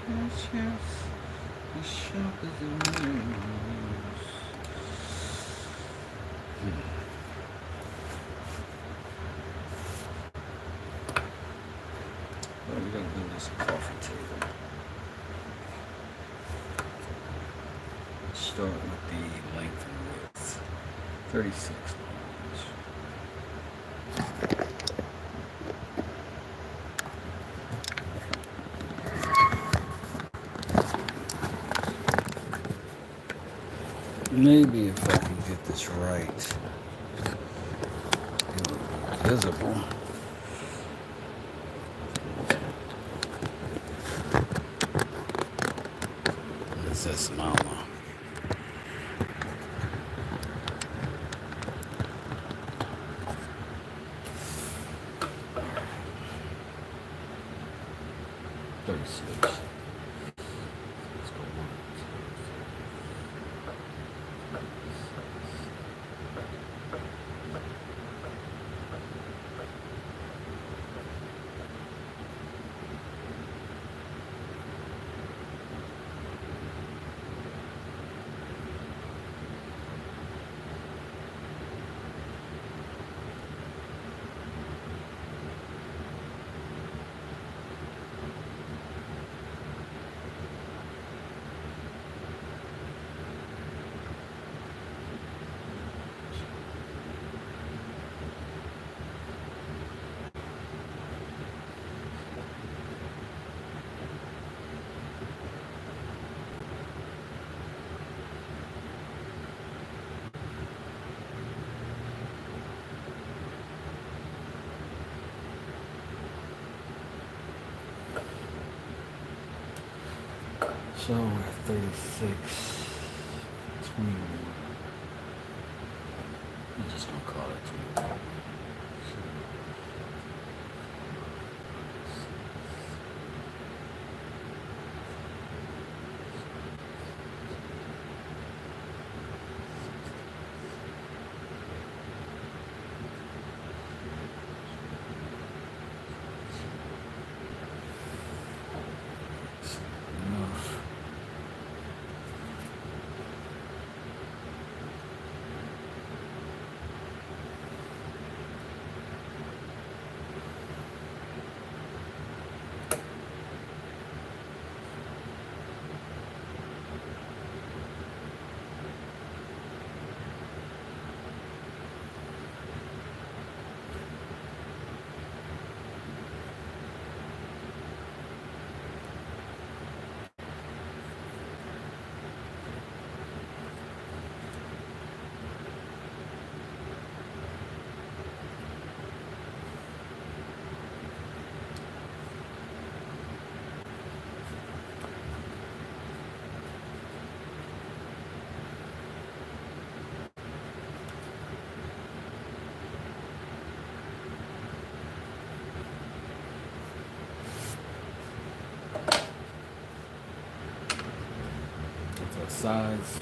Yes, yes. The shop is in news. Well, we gotta build this coffee table. Let's start with the length and width. 36 lines. Maybe if I can get this right, it will be visible. It says mama. Let's go on. So we're at 36, 21. I'm just gonna call it 21. Enough. Size.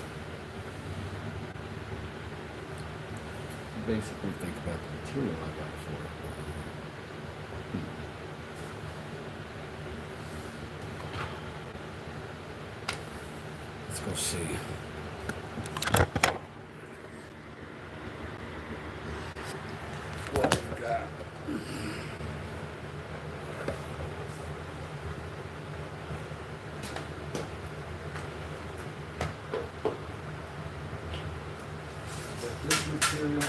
Basically think about the material I got for it. Let's go see. What we got. This material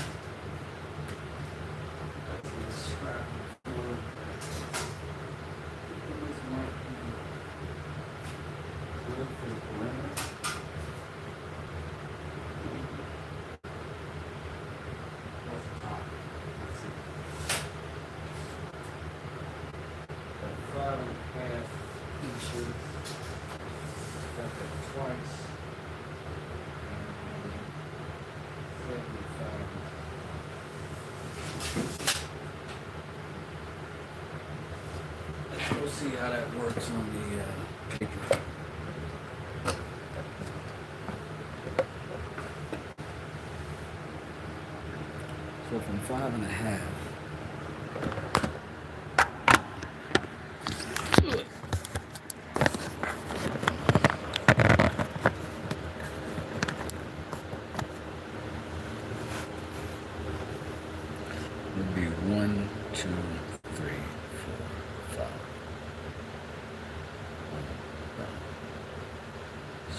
We'll see how that works on the paper. So from 5.5.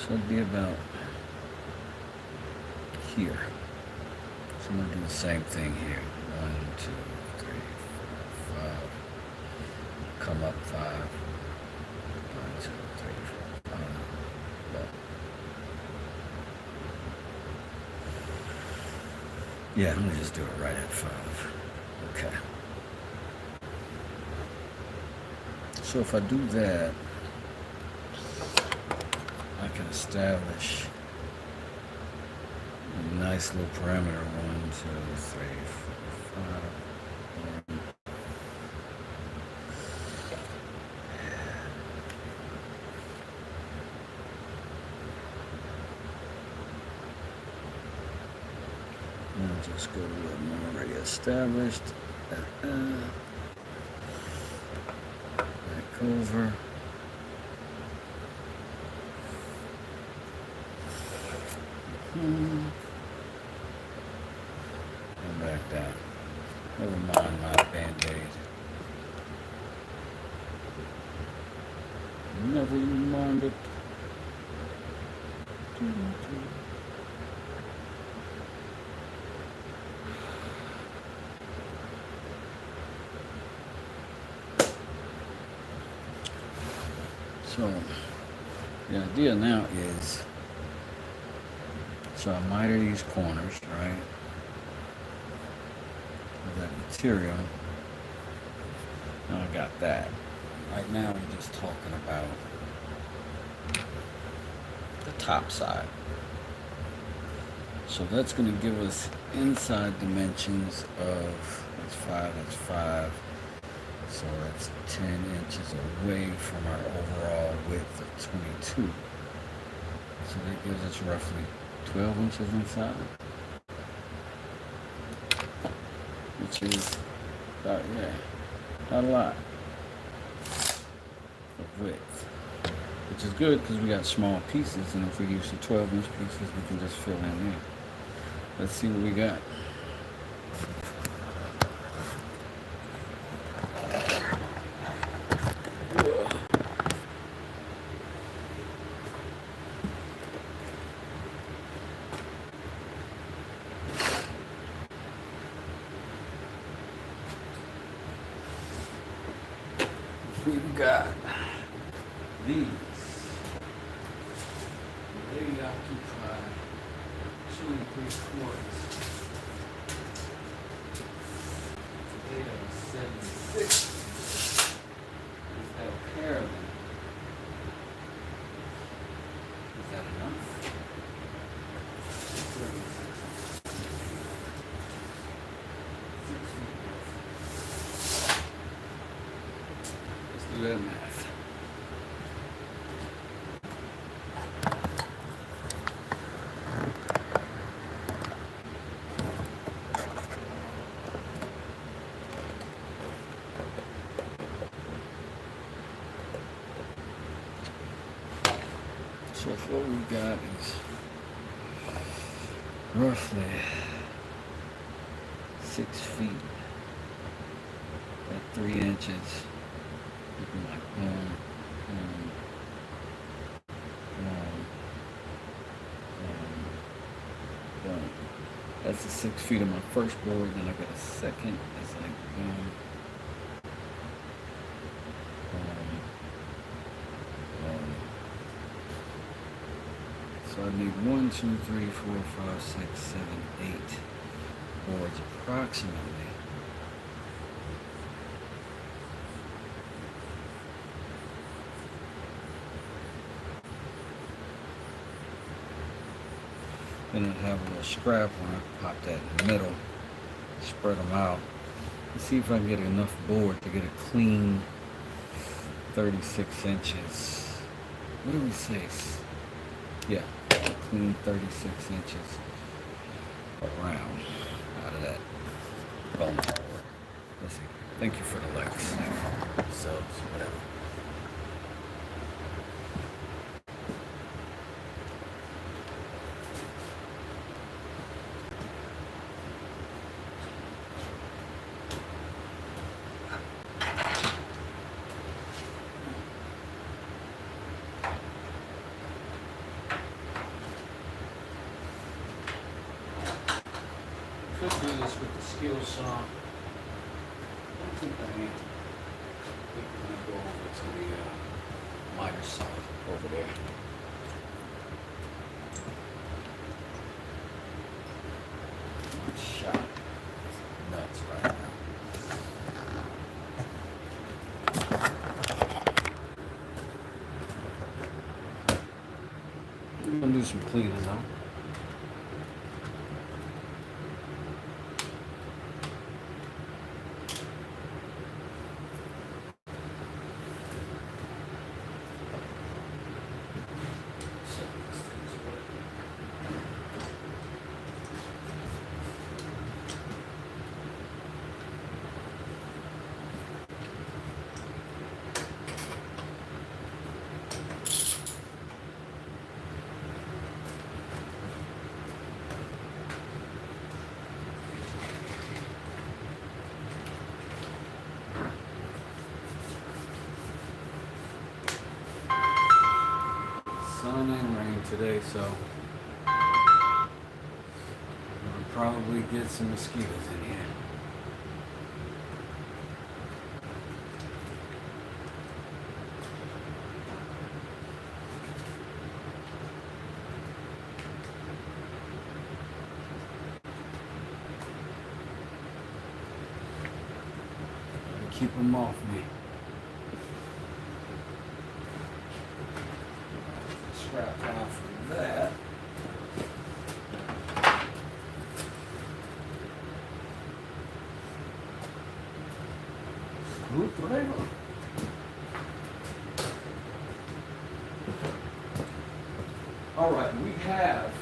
So it'd be about here. So I'm going to do the same thing here. 1, 2, 3, 4, 5. Come up 5. 1, 2, 3, 4, 5. Well, yeah, I'm going to just do it right at 5. Okay. So if I do that, I can establish a nice little parameter. 1, 2, 3, 4, 5. And I'll just go to what I'm already established. Back over. And back down. Never mind my band-aid. Never mind it. So the idea now is, so I miter these corners, right, with that material. Now I got that. Right now we're just talking about the top side. So that's going to give us inside dimensions of, that's 5, so that's 10 inches away from our overall width of 22. So that gives us roughly 12 inches inside, which is about, not a lot of width, which is good because we got small pieces, and if we use the 12-inch pieces, we can just fill in there. Let's see what we got. We've got these. They occupy 2 3/4. They are 76. We've got a pair of them. Is that enough? 6 feet. Let's do that math. So what we got is roughly 6 feet at 3 inches. Like boom. That's the 6 feet of my first board. Then I got a second. It's like boom. So I need 1, 2, 3, 4, 5, 6, 7, 8 boards approximately. Then I'd have a little scrap when I pop that in the middle, spread them out, and see if I can get enough board to get a clean 36 inches. What do we say? Yeah, a clean 36 inches around out of that bone board. Let's see. Thank you for the likes, subs, whatever. do this with the skill saw. I think I am. I think we're going to go over to the miter saw over there. Shot. Nuts right now. I'm going to do some cleaning now. Sun and rain today, so we'll probably get some mosquitoes in here. Keep them off me. Scrap off from that. Screwdriver. All right, we have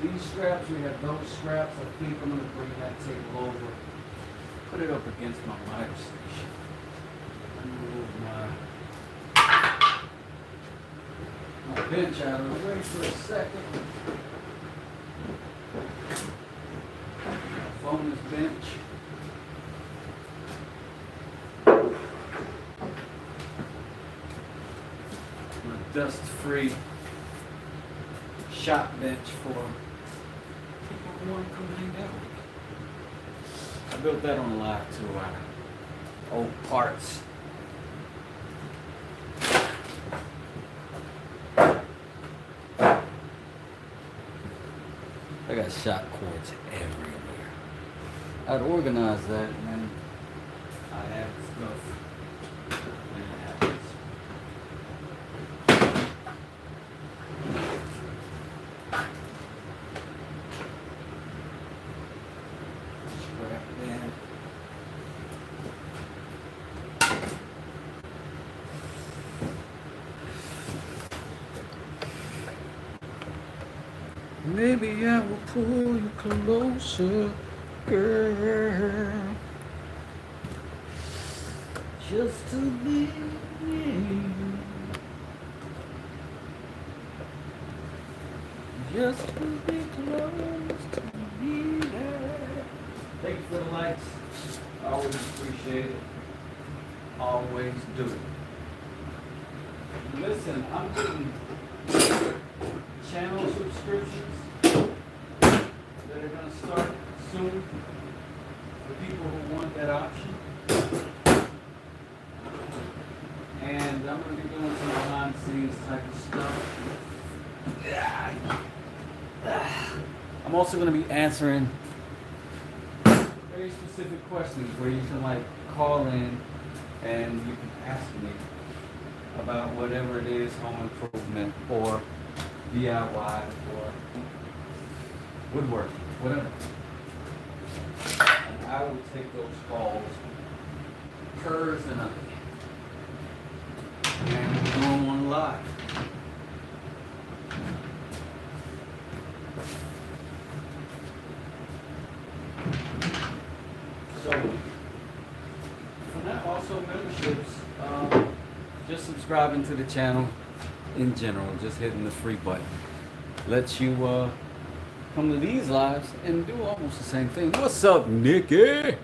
these scraps. We have those scraps. I think I'm going to bring that table over. Put it up against my miter station. Move my bench out of the way for a second. Phone this bench. My dust-free shop bench for people who want to come hang out with me. I built that on live too, out of old parts. I got shot cords everywhere. I'd organize that and then I have stuff. And it happens. Scrap that. Maybe I will pull you closer, girl, just to be near you, just to be close to me there. Thank you for the likes. I always appreciate it. Always do. Listen, I'm getting channel subscriptions that are going to start soon for people who want that option. And I'm going to be doing some behind the scenes type of stuff. I'm also going to be answering very specific questions where you can like call in and you can ask me about whatever it is, home improvement or DIY or woodworking, whatever. And I will take those calls, hers and others. And we're doing one live. So, for now, also memberships, just subscribing to the channel in general, just hitting the free button lets you come to these lives and do almost the same thing. What's up, Nikki?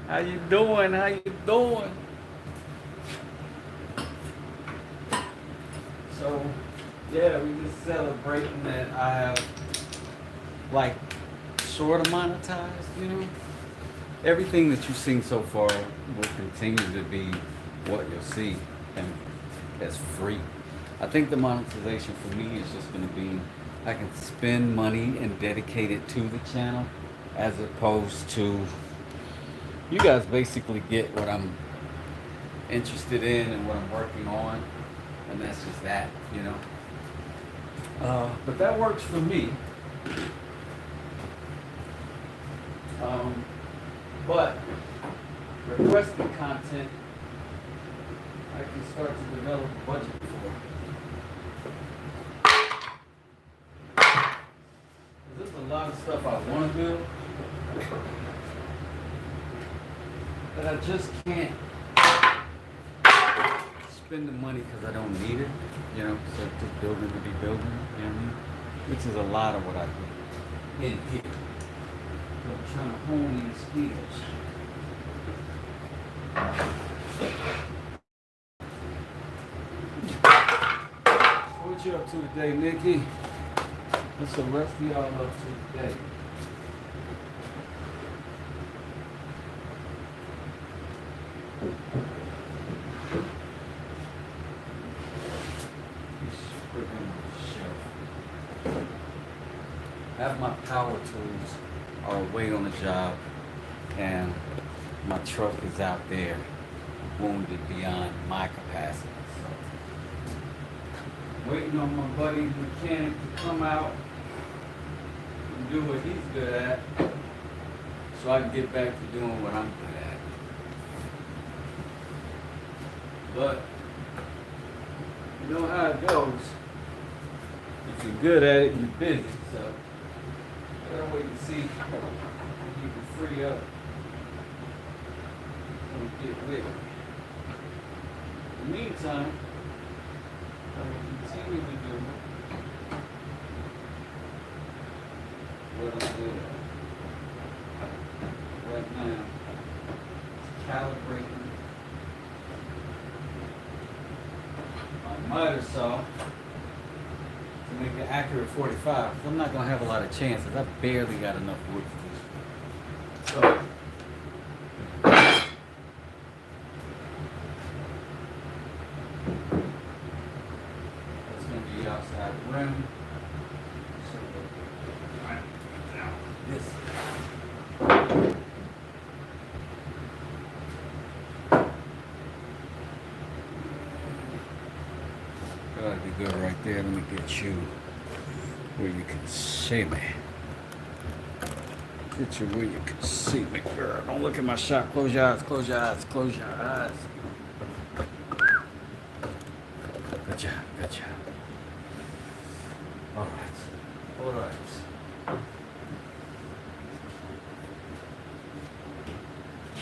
How you doing? How you doing? So, yeah, we just celebrating that I have like sort of monetized, you know. Everything that you've seen so far will continue to be what you'll see, and as free. I think the monetization for me is just going to be I can spend money and dedicate it to the channel, as opposed to you guys basically get what I'm interested in and what I'm working on, and that's just that, you know. But that works for me. But requesting content, I can start to develop a budget for. There's a lot of stuff I want to do that I just can't spend the money because I don't need it, you know. So just building to be building, you know what I mean? Which is a lot of what I do in here. So I'm trying to hone these skills. What you up to today, Nikki? What's the rest of y'all up to today? Have my power tools are away on the job, and my truck is out there wounded beyond my capacity. So, waiting on my buddy mechanic to come out and do what he's good at, so I can get back to doing what I'm good at. But you know how it goes. If you're good at it, you're busy. So I gotta wait and see if you can free up and get with it. In the meantime, I will continue to do what I'm doing right now. Calibrating my miter saw to make an accurate 45. I'm not going to have a lot of chances. I barely got enough wood for this. So, that's going to be outside the rim. So, right now, this. That'd be good right there. Let me get you where you can see me. Get you where you can see me, girl. Don't look at my shot. Close your eyes, close your eyes, close your eyes. Good job, good job. All right, all right.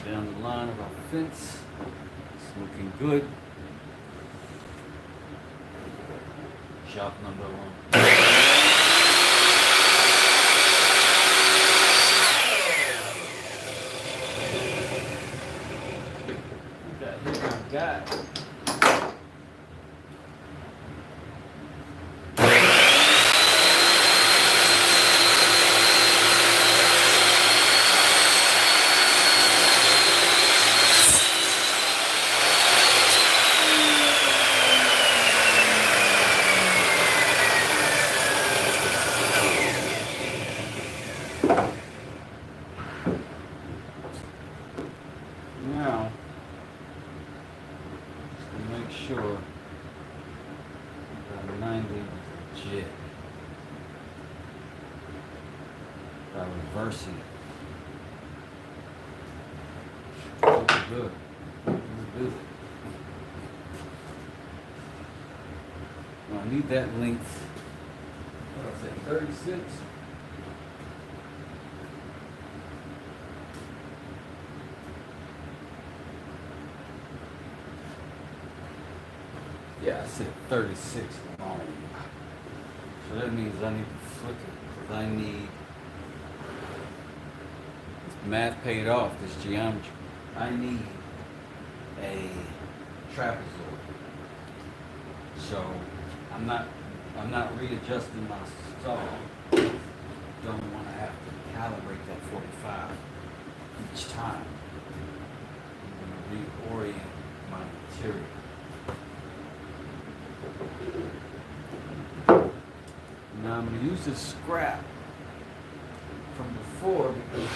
Down the line of our fence. It's looking good. Shop number 1. Got it. Now, just to make sure that 90 is legit, by reversing it. Looks good. Looks good. Now I need that length. What I say, 36? Yeah, I said 36 long. So that means I need to flip it, because I need, this math paid off, this geometry. I need a trapezoid. So I'm not readjusting my saw. Don't want to have to recalibrate that 45 each time. I'm going to reorient my material. Now I'm going to use this scrap from before because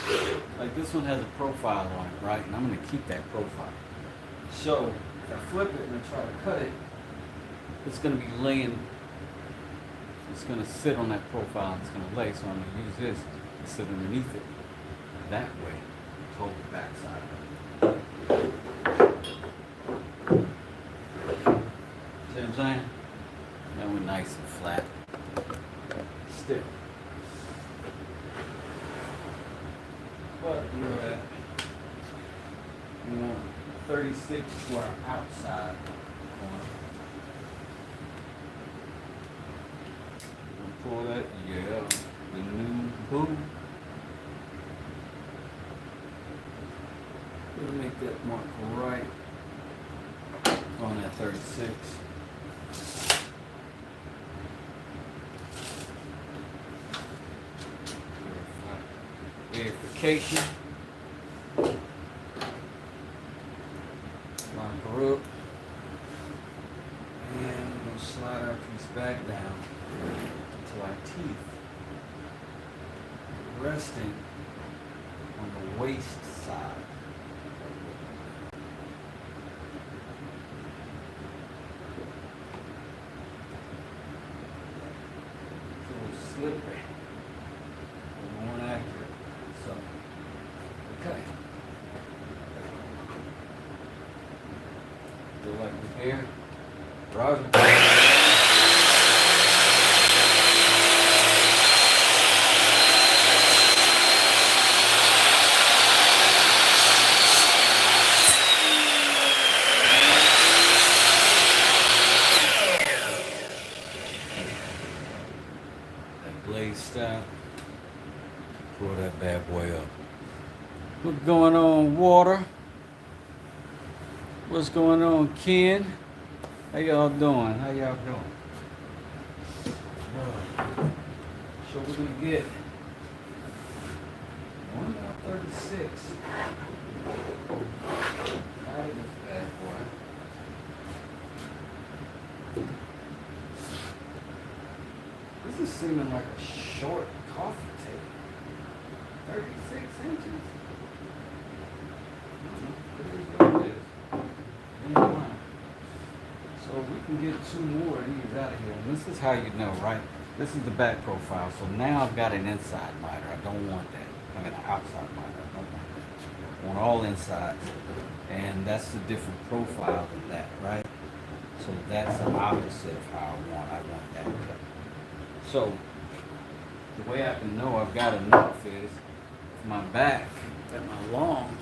like this one has a profile on it, right? And I'm going to keep that profile. So if I flip it and I try to cut it, it's going to be laying, it's going to sit on that profile and it's going to lay. So I'm going to use this to sit underneath it. That way, to hold the back side of it. See what I'm saying? That one nice and flat. Still. But you know that we want 36 to our outside corner. Pull that, yeah, the new boom. We'll make that mark right on that 36. Verification. Line her up. And we're going to slide our piece back down until our teeth resting on the waist side. It's a little slippery. More accurate. So, okay. Feel like we're here. Roger. Blade style. Pull that bad boy up. What's going on, Water? What's going on, Ken? How y'all doing? How y'all doing? So we're gonna get 1:36 out of this bad boy. This is seeming like a short coffee table. 36 inches. It is what it is. So we can get 2 more of these out of here. And this is how you know, right? This is the back profile. So now I've got an inside miter. I don't want that. I mean an outside miter. I don't want that. I want all insides. And that's the different profile of that, right? So that's the opposite of how I want that cut. So the way I can know I've got enough is if my back and my long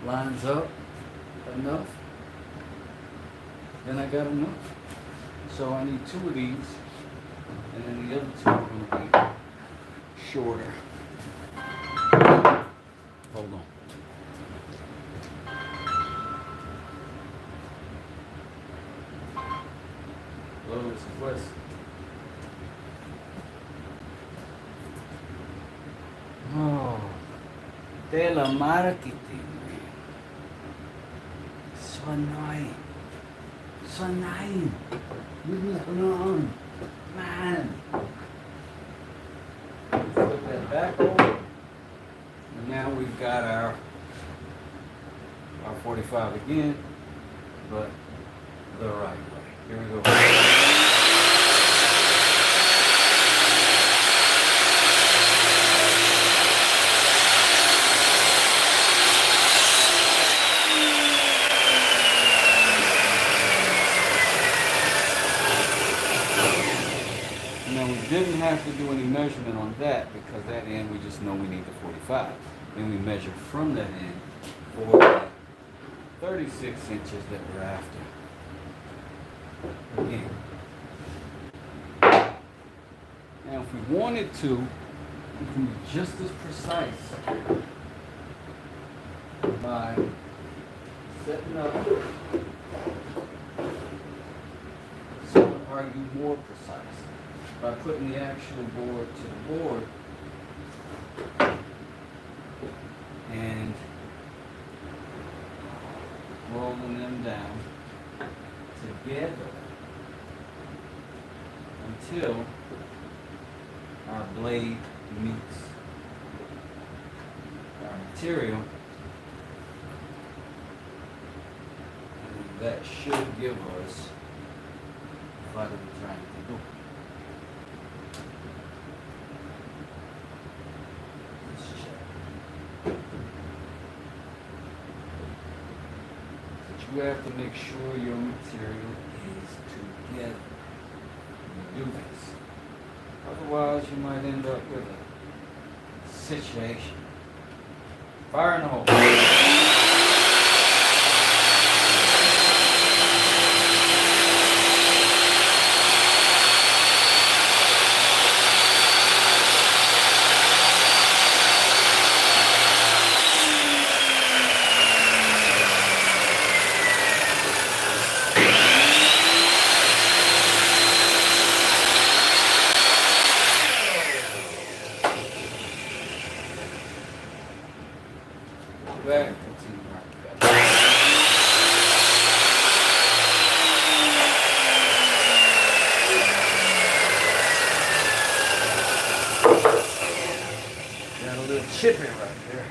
lines up enough, then I got enough. So I need 2 of these, and then the other 2 are going to be shorter. Hold on. Hello, this is Wes. Oh, telemarketing, man. So annoying. So annoying. Leave me alone. Man. Flip that back over. And now we've got our 45 again, but the right way. Here we go. Didn't have to do any measurement on that because that end we just know we need the 45. Then we measure from that end for the 36 inches that we're after. Again. Now if we wanted to, we can be just as precise by setting up. Some would argue more precise by putting the actual board to the board until our blade meets our material. And that should give us what we're trying to do. Let's check. But you have to make sure your material is together when you do this. Otherwise, you might end up with a situation. Fire in the hole. Back, continue right back. Got a little chippy right there.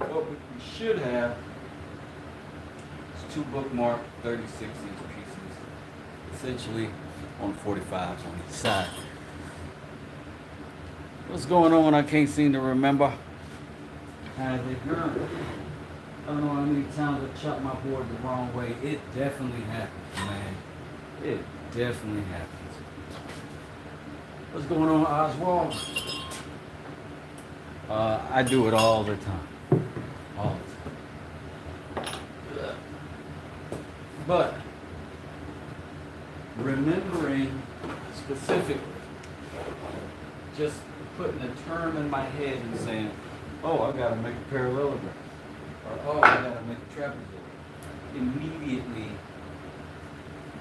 What we should have is two bookmark 36-inch pieces, essentially on 45s on each side. What's going on? I can't seem to remember. How's it going? I don't know how many times I chopped my board the wrong way. It definitely happens, man. It definitely happens. What's going on, Oswald? I do it all the time. All the time. But remembering specifically, just putting a term in my head and saying, oh, I gotta make a parallelogram, or oh, I gotta make a trapezoid, immediately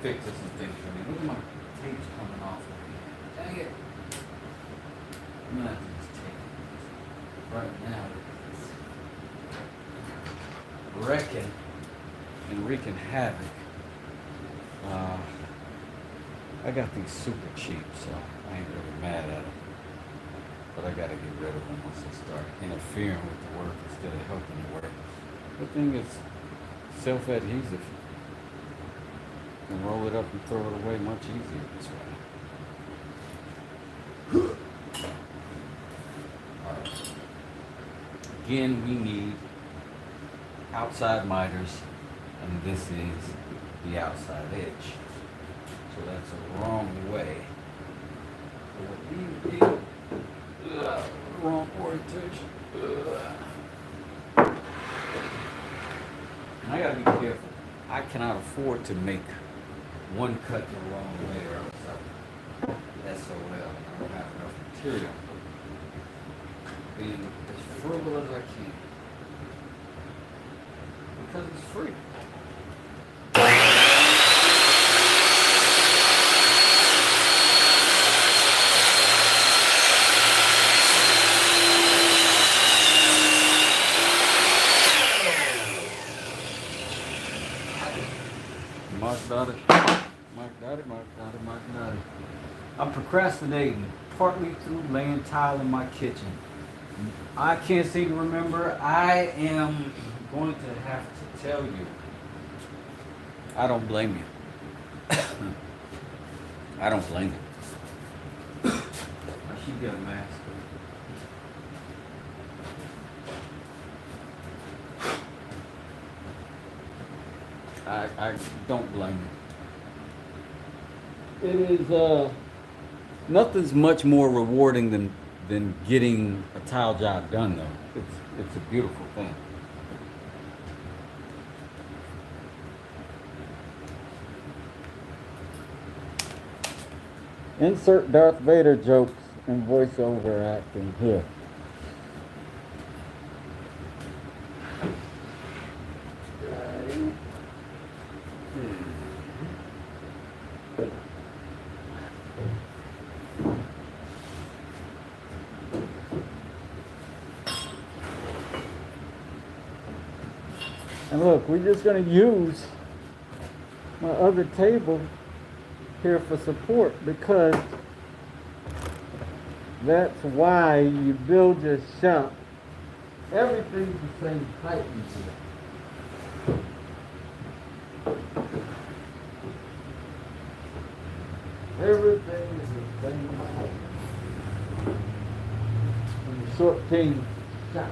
fixes some things for me. Look at my tape's coming off of me. Dang it. I'm gonna have to just take it right now. It's wrecking and wreaking havoc. I got these super cheap, so I ain't really mad at them. But I gotta get rid of them once they start interfering with the work instead of helping the work. The thing is self-adhesive. You can roll it up and throw it away much easier this way. Alright. Again, we need outside miters, and this is the outside edge. So that's a wrong way. So what we do, wrong orientation. And I gotta be careful. I cannot afford to make one cut the wrong way or else I'll SOL. I don't have enough material. Being as frugal as I can. Because it's free. I'm procrastinating, partly through laying tile in my kitchen. I can't seem to remember. I am going to have to tell you. I don't blame you. I don't blame you. I should get a mask. I don't blame you. It is nothing's much more rewarding than getting a tile job done though. It's a beautiful thing. Insert Darth Vader jokes and voiceover acting here. And look, we're just going to use my other table here for support, because that's why you build your shop. Everything's the same height in here. Everything is the same height. In the Short King shop.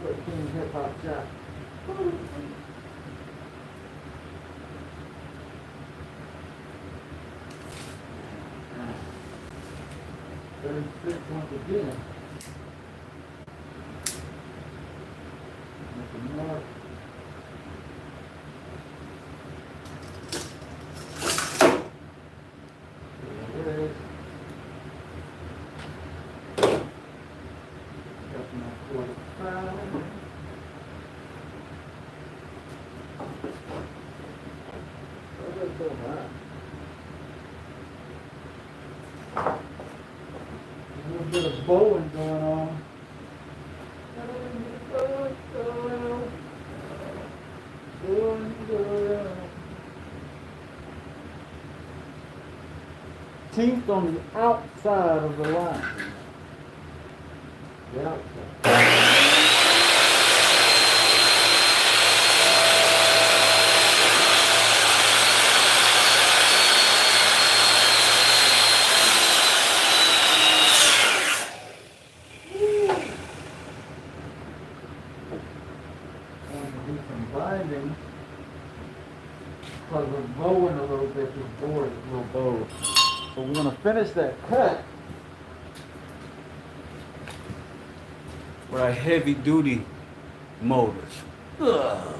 Short King hip hop shop. 36 once again. Make a mark. There it is. Got my 45. Oh, that's so high. A little bit of bowing going on. Teeth on the outside of the line. The outside. Do some binding, because we're bowing a little bit. This board is a little bowed. So we're going to finish that cut with our heavy duty motors. Ugh.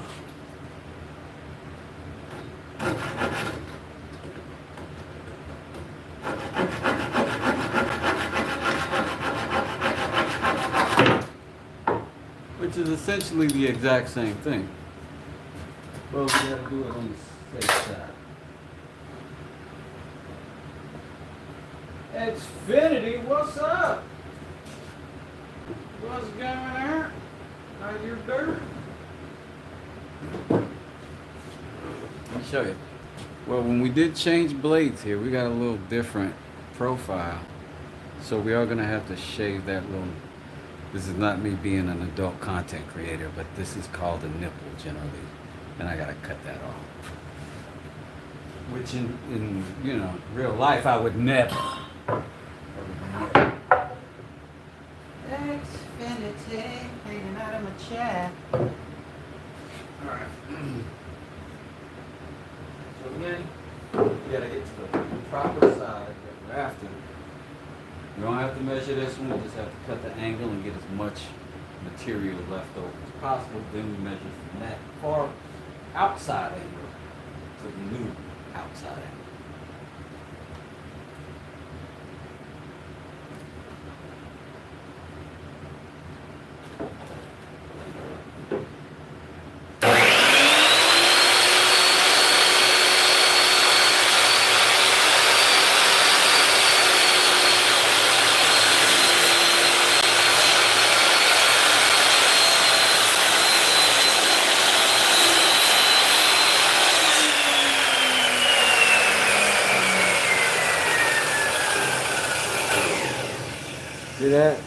Which is essentially the exact same thing. Well, we gotta do it on the safe side. Xfinity, what's up? What's going on? How you doing? Let me show you. Well, when we did change blades here, we got a little different profile. So we are gonna have to shave that little. This is not me being an adult content creator, but this is called a nipple generally. And I gotta cut that off. Which in you know, real life I would never. Xfinity hanging out of my chair. Alright. So again, you gotta get to the proper side that we're after. You don't have to measure this one, we just have to cut the angle and get as much material left over as possible. Then we measure from that far outside angle to the new outside angle. See that?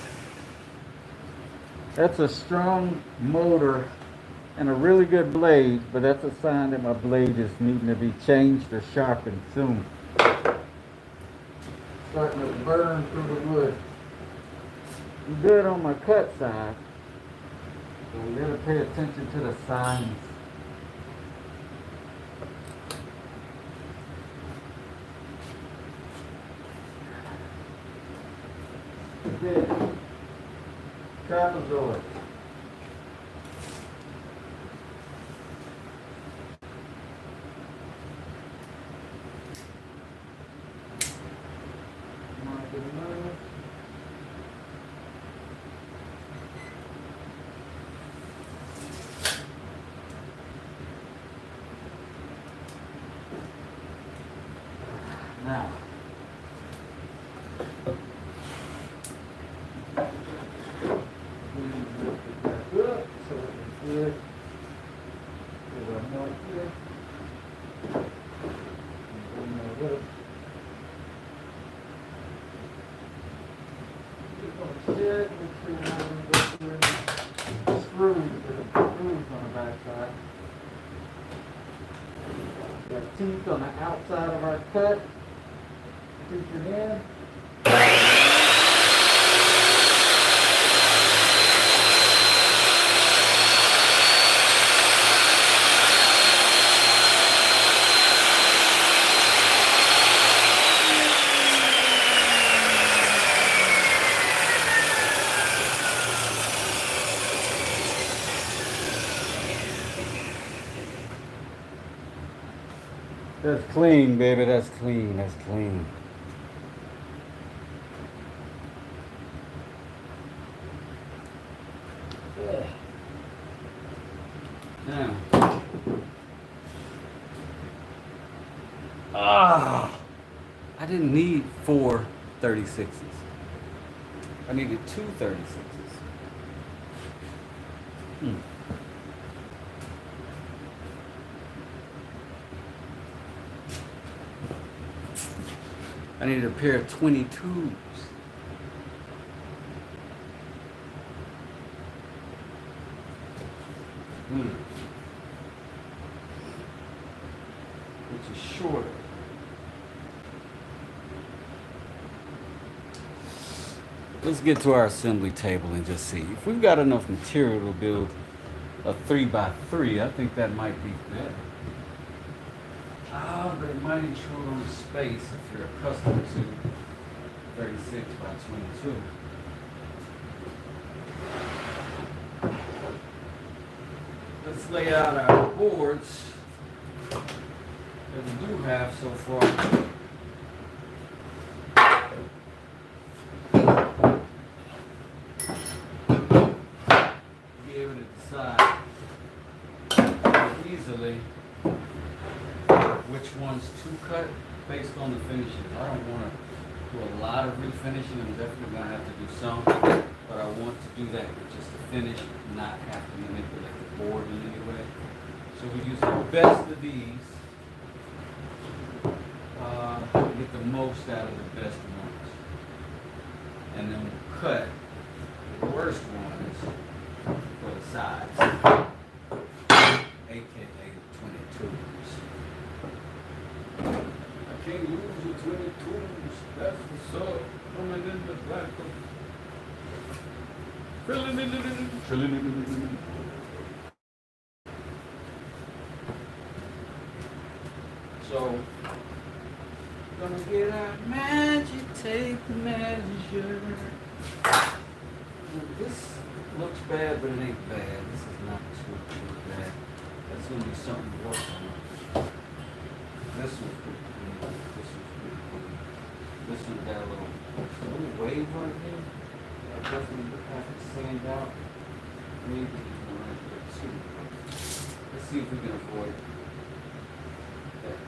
That's a strong motor and a really good blade, but that's a sign that my blade is needing to be changed or sharpened soon. Starting to burn through the wood. I'm good on my cut side, so we gotta pay attention to the signs. This trapezoid. Now, good, so it's good. right here. Bring that up. Just gonna check, make sure we're not gonna go through any screws. There's screws on the back side. Got teeth on the outside of our cut. Featured in. That's clean, baby. That's clean. That's clean. Now, I didn't need 4 36s. I needed 2 36s. I needed a pair of 22s. Which is shorter. Let's get to our assembly table and just see. If we've got enough material to build a 3x3, I think that might be better. But it might intrude on the space if you're accustomed to 36x22. Let's lay out our boards that we do have so far. Be able to decide easily which ones to cut based on the finishes. I don't want to do a lot of refinishing. I'm definitely going to have to do some, but I want to do that with just the finish, not have to manipulate the board in any way. So we use the best of these to get the most out of the best ones. And then we'll cut the worst ones for the sides, aka 22s. Can't use the 22s. That's what's up. Coming in the black. Filling it. So, gonna get our magic tape measure. This looks bad, but it ain't bad. This is not too bad. That's gonna be something to work on. This one's pretty clean. This one's pretty clean. This one got a little wave right here. I definitely would have to sand out. Maybe even right there too. Let's see if we can avoid that.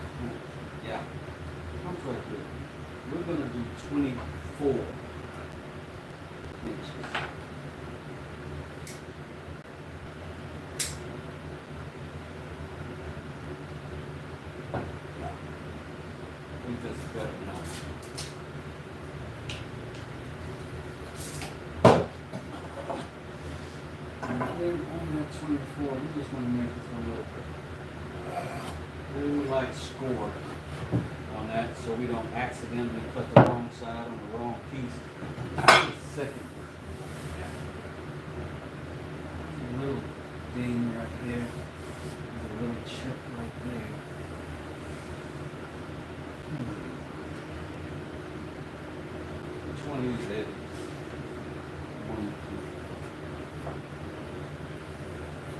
Yeah. Comes right here. We're gonna do 24 inches. Better now. And then on that 24, you just want to make it a little light score on that so we don't accidentally cut the wrong side on the wrong piece. Second. A little ding right there. There's a little chip right there. Which one is it? One, two.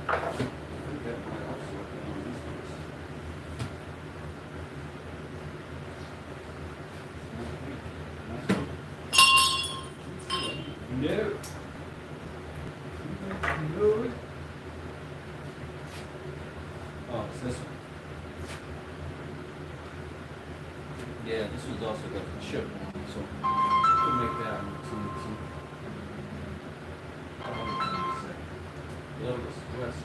I think that might also be on this piece. No. No. Oh, it's this one. Yeah, this one's also got the chip on it, so we'll make that one too. Lotus West.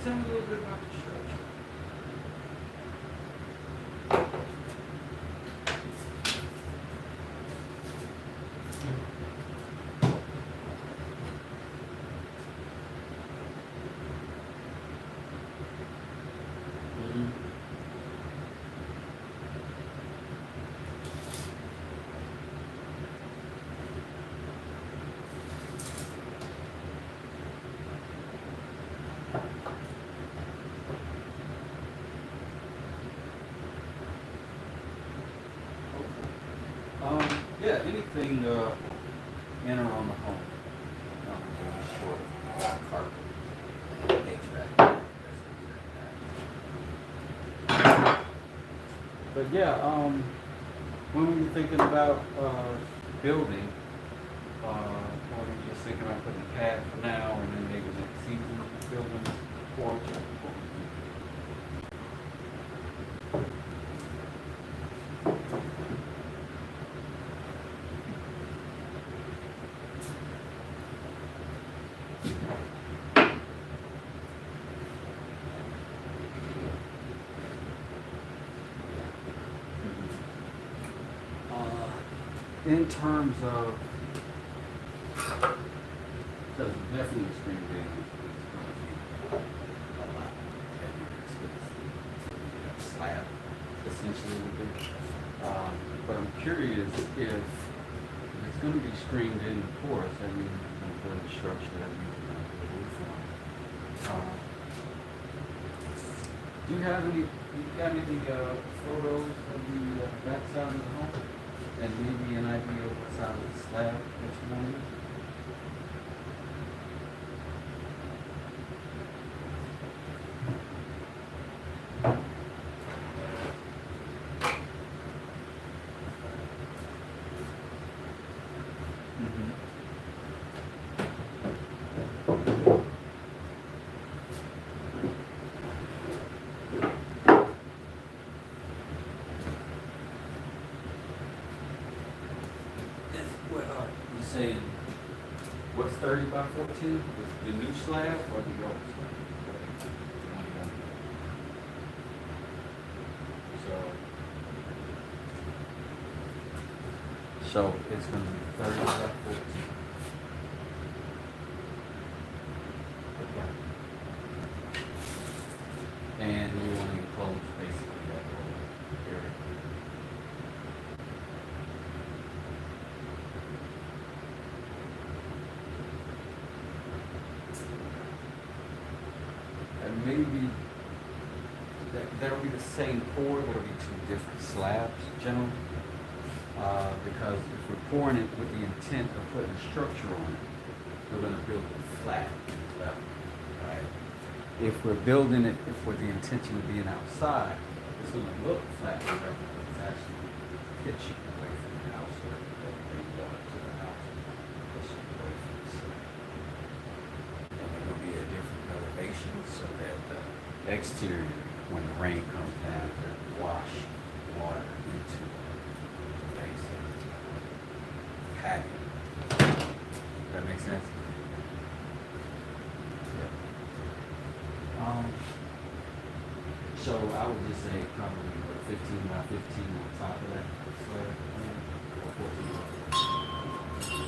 tell me a little bit about the structure. Mhm. Yeah, anything in or on the home. Carpet, HVAC. But yeah, when we were thinking about building, or we were just thinking about putting a pad for now, and then maybe next season building porch. In terms of, so definitely screen big a lot heavier, it's slab essentially with it. But I'm curious if it's going to be screened in, of course. I mean, it's going to put the structure that we can put the roof on. Do you have any? You got any photos of the back side of the home? And maybe an idea of what size of slab that you want to use? You saying what's 30 by 14? The new slab or the old slab? So it's going to be 30 by 14. And you want to enclose basically that whole area. And maybe that'll be the same pour, there'll be two different slabs generally. Because if we're pouring it with the intent of putting a structure on it, we're going to build it flat level, right? If we're building it with the intention of being outside, it's going to look flat level, but it's actually pitching away from the house, or bring water to the house, pushing away from the ceiling. And there will be a different elevation so that the exterior, when the rain comes down, will wash water into the base of the patio. Does that make sense? So I would just say probably 15 by 15 on top of that slab, or 14 by 14.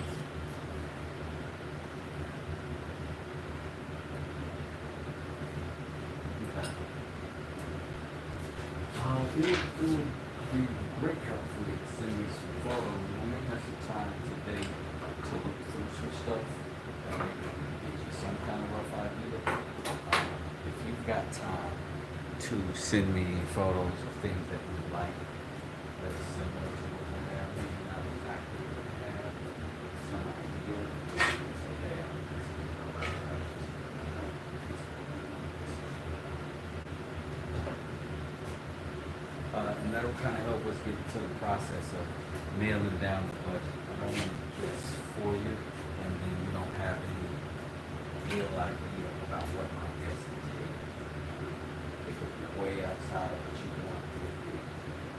Okay. It would be great help for me to send me some photos. I may have some time today to look through some stuff that may give you some kind of rough idea. If you've got time to send me photos of things that you like that are similar to what we have, maybe not exactly what we have, some idea. So, yeah, and that'll kind of help us get to the process of nailing down the budget. I don't want this for you, and then you don't have any real idea about what my guess is. It could be way outside of what you want. It could be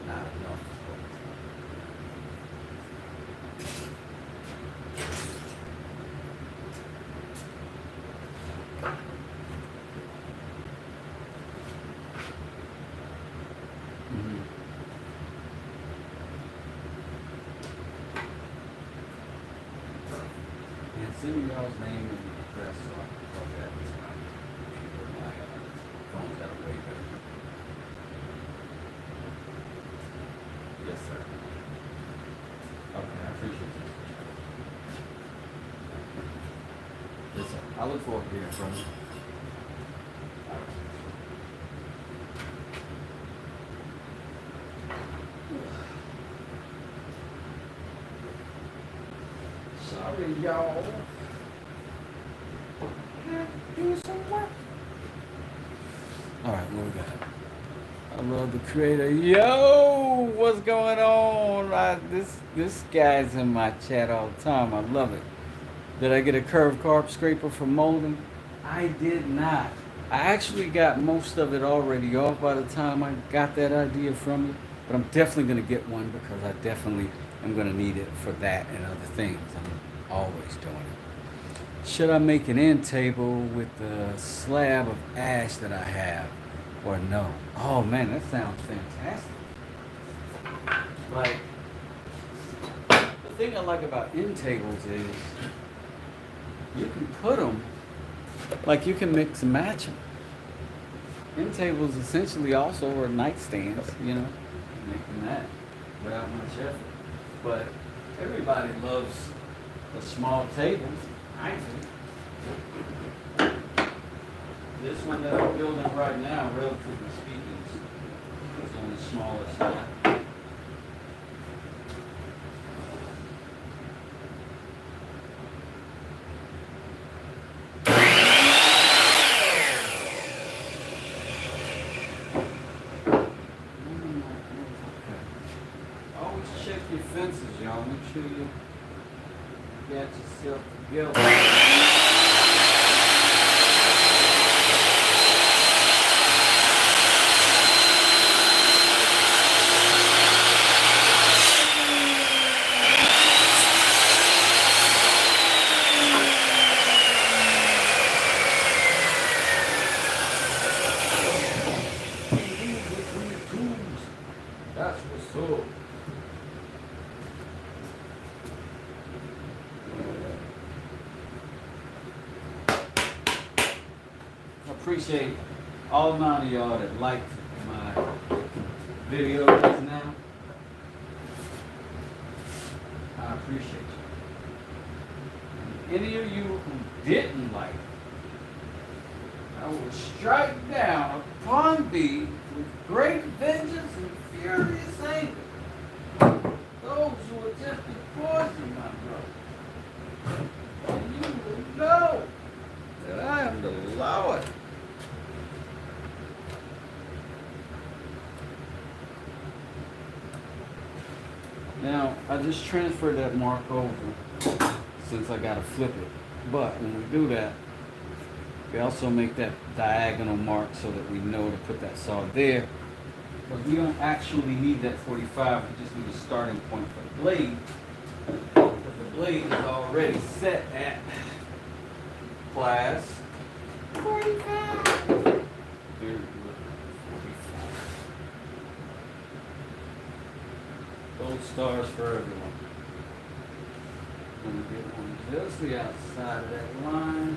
not enough. Send me y'all's name and address so I can plug that into my computer. My phone's got a way better. Yes, sir. Okay, I appreciate you. Yes, sir. I look forward to hearing from you. All right. Sorry, y'all. Do some work. All right, what we got? I love the creator. Yo, what's going on? This guy's in my chat all the time. I love it. Did I get a curved carb scraper for molding? I did not. I actually got most of it already off by the time I got that idea from you. But I'm definitely going to get one because I definitely am going to need it for that and other things. I'm always doing it. Should I make an end table with the slab of ash that I have or no? Oh man, that sounds fantastic. Like, the thing I like about end tables is you can put them, like you can mix and match them. End tables essentially also are nightstands, you know, making that without much effort. But everybody loves a small table. I do. This one that I'm building right now, relatively speaking, is on the smaller side. Always check your fences, y'all. Make sure you got yourself together. That's what's up. I appreciate all amount of y'all that liked my video just now. I appreciate you. And any of you who didn't like it, I will strike down upon thee with great vengeance and furious anger. Those who attempt to poison my brother. And you will know that I am the Lord. Now, I just transferred that mark over since I gotta flip it. But when we do that, we also make that diagonal mark so that we know to put that saw there. But we don't actually need that 45, we just need a starting point for the blade. Because the blade is already set at class 45. Gold stars for everyone. Gonna get one just the outside of that line.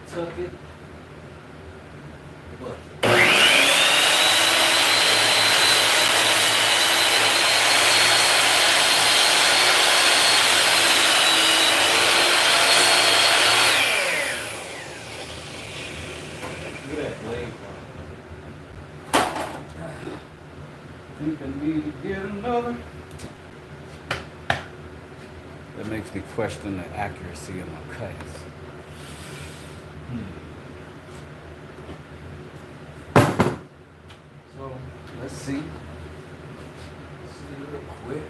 Tuck it. Look. Look at that blade. Think I need to get another. That makes me question the accuracy of my cuts. So let's see. Let's see real quick.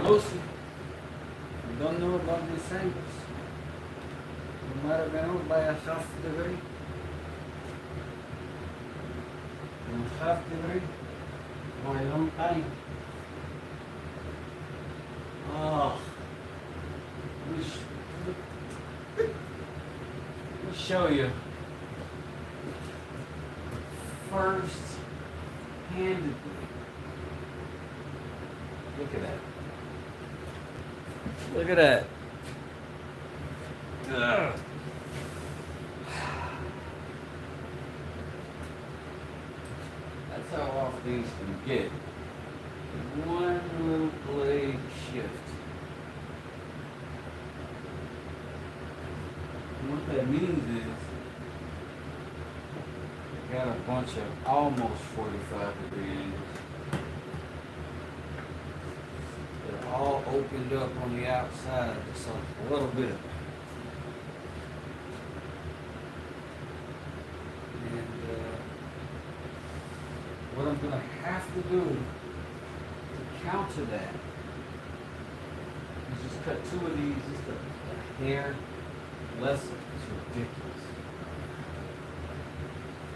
Lucy, you don't know about these angles. Número menos by a half degree. A half degree for a long time. Oh, let me show you. First handedly. Look at that. Look at that. Ugh. That's how off these can get. One little blade shift. And what that means is I got a bunch of almost 45-degree angles. They're all opened up on the outside, just a little bit. What I'm going to have to do to counter that is just cut 2 of these, just a hair less. It's ridiculous.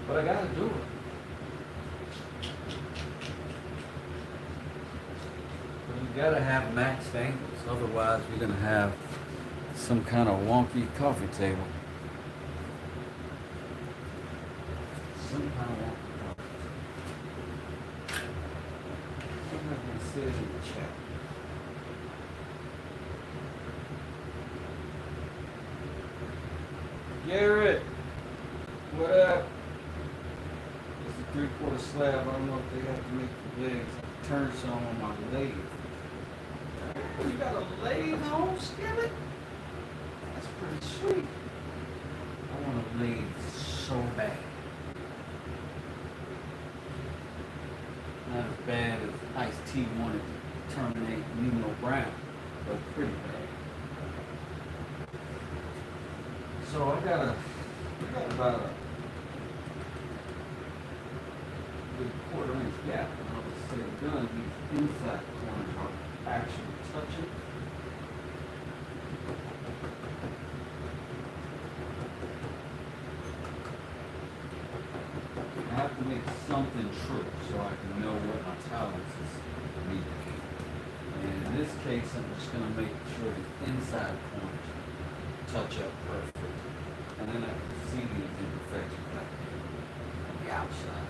But I got to do it. But you got to have maxed angles, otherwise you're going to have some kind of wonky coffee table. Some kind of wonky. In the chat. Garrett, what up? It's a 3/4 slab. I don't know if they have to make the legs turn some on my lathe. You got a lathe home skillet? That's pretty sweet. I want a lathe so bad. Not as bad as Ice-T wanted to terminate Nemo Brown, but pretty bad. So I got about a good 1/4 inch gap, and all this said and done, these inside corners are actually touching. I have to make something true so I can know what my tolerances need to be. And in this case, I'm just going to make sure the inside corners touch up perfect. And then I can see these imperfections back on the outside.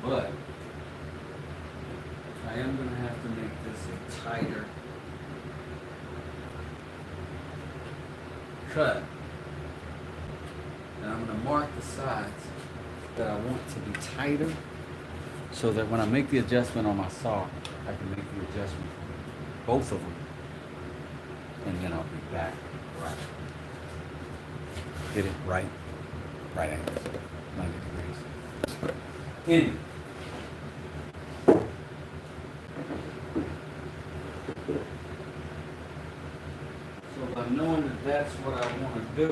But I am going to have to make this a tighter cut, and I'm going to mark the sides that I want to be tighter so that when I make the adjustment on my saw, I can make the adjustment for both of them, and then I'll be back right. Get it right angles, 90 degrees. In. So by knowing that that's what I want to do,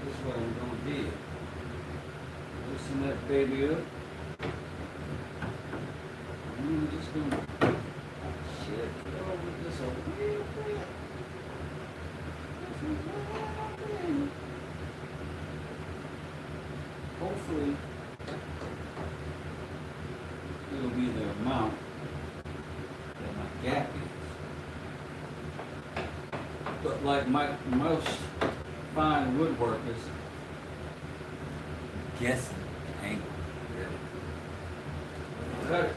this is what I'm going to do. Loosen that baby up. And I'm just going to shift it over just a little bit. Hopefully, it'll be the amount that my gap is. But like most fine woodworkers, guessing angle. Really. Cut it.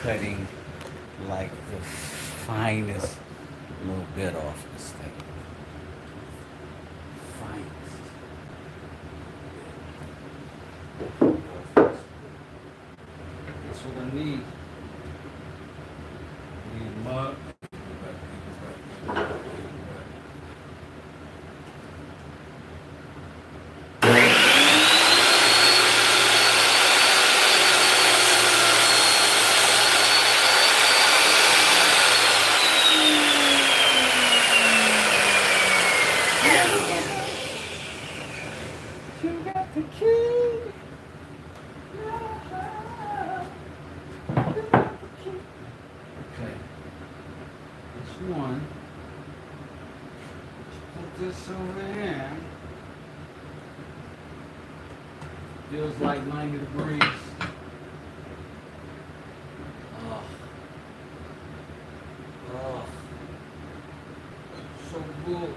Cutting like the finest little bit off this thing. Finest. That's what I need. I need a mug. one. Put this over here. Feels like 90 degrees. Oh. Oh. So good.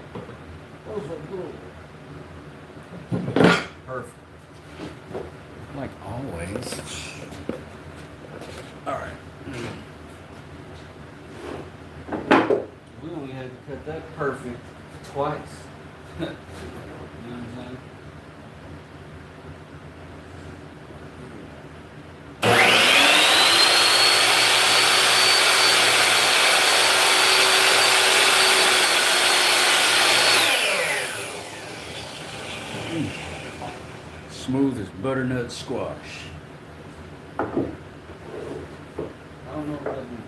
Oh, so good. Perfect. Like always. Alright. We only had to cut that perfect twice. You know what I'm saying? Smooth as butternut squash. I don't know what that means.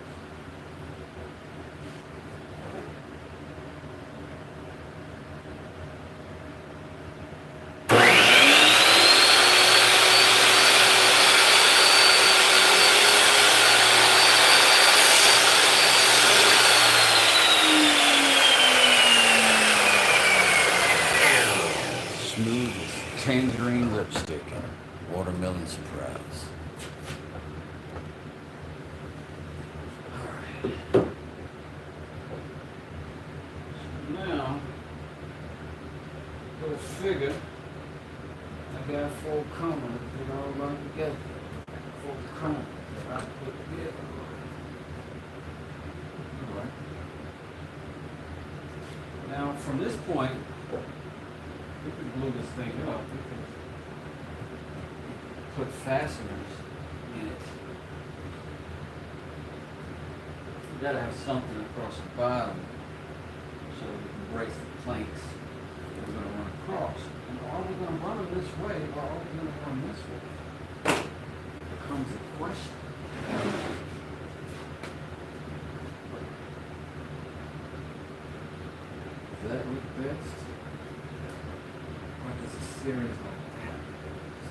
Smooth as tangerine lipstick and watermelon surprise. Alright. Now, go figure. I got 4 commas that all run together. 4 commas that I put together. Alright. Now, from this point, we can glue this thing up. We can put fasteners in it. We gotta have something across the bottom so we can brace the planks that we're gonna run across. And are we gonna run them this way or are we gonna run this way? Becomes a question. Does that look best? Or does a series like that look best?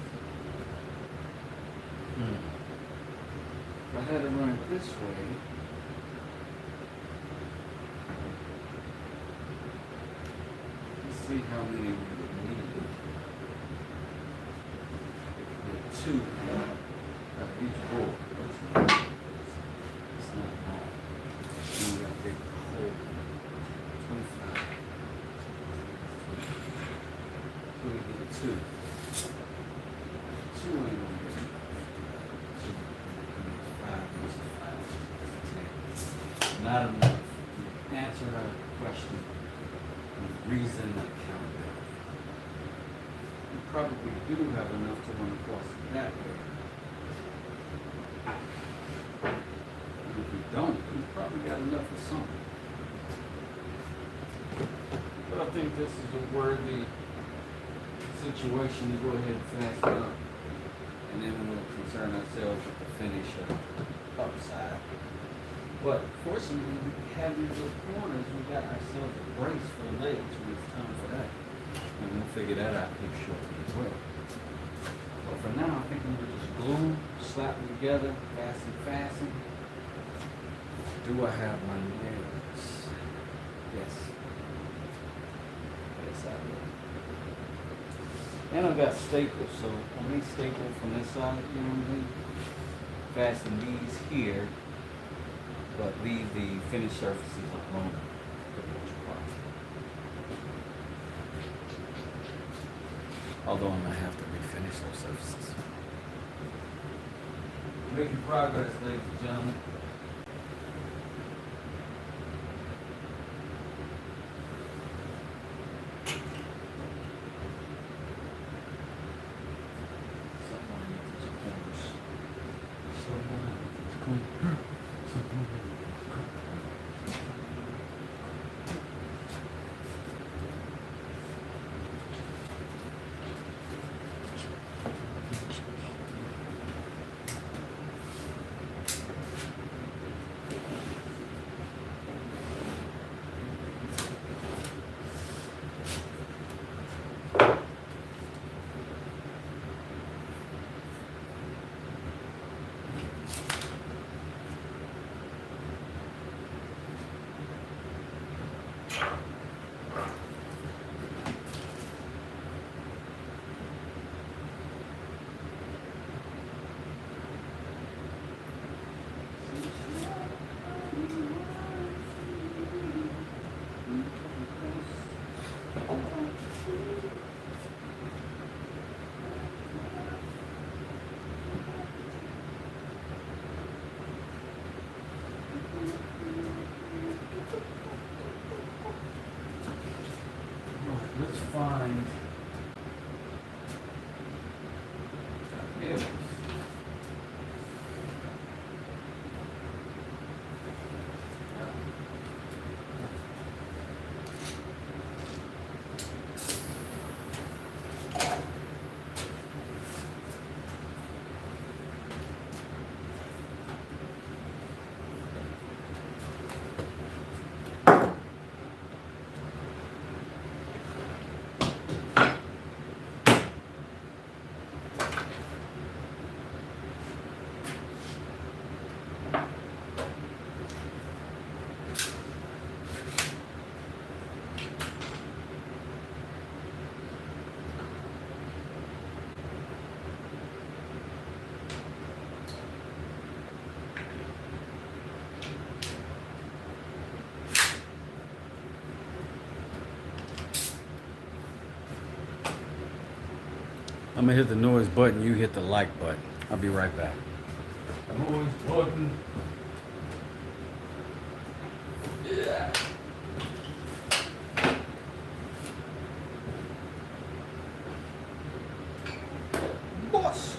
If I had to run it this way, let's see how many we would need. With 2 of each board. It's not long. And we got a big hole. 25. So we get 2. 2 ain't gonna get it. 5 not enough. Answer our question with reason and accountability. We probably do have enough to run across it that way. And if we don't, we probably got enough for something. But I think this is a worthy situation to go ahead and fasten up. And then we'll concern ourselves with the finish of the upside. But fortunately, we have these little corners. We got ourselves a brace for the legs when it's time for that. And we'll figure that out pretty shortly as well. But for now, I think we will just glue, slap them together, fasten. Do I have my nails? Yes. Yes, I do. And I've got staples, so I may staple from this side, you know what I mean? Fasten these here, but leave the finished surfaces alone. Although I'm gonna have to refinish those surfaces. Making progress, ladies and gentlemen. find. Here. I'm gonna hit the noise button, you hit the like button. I'll be right back. Noise button. Yeah. Boss.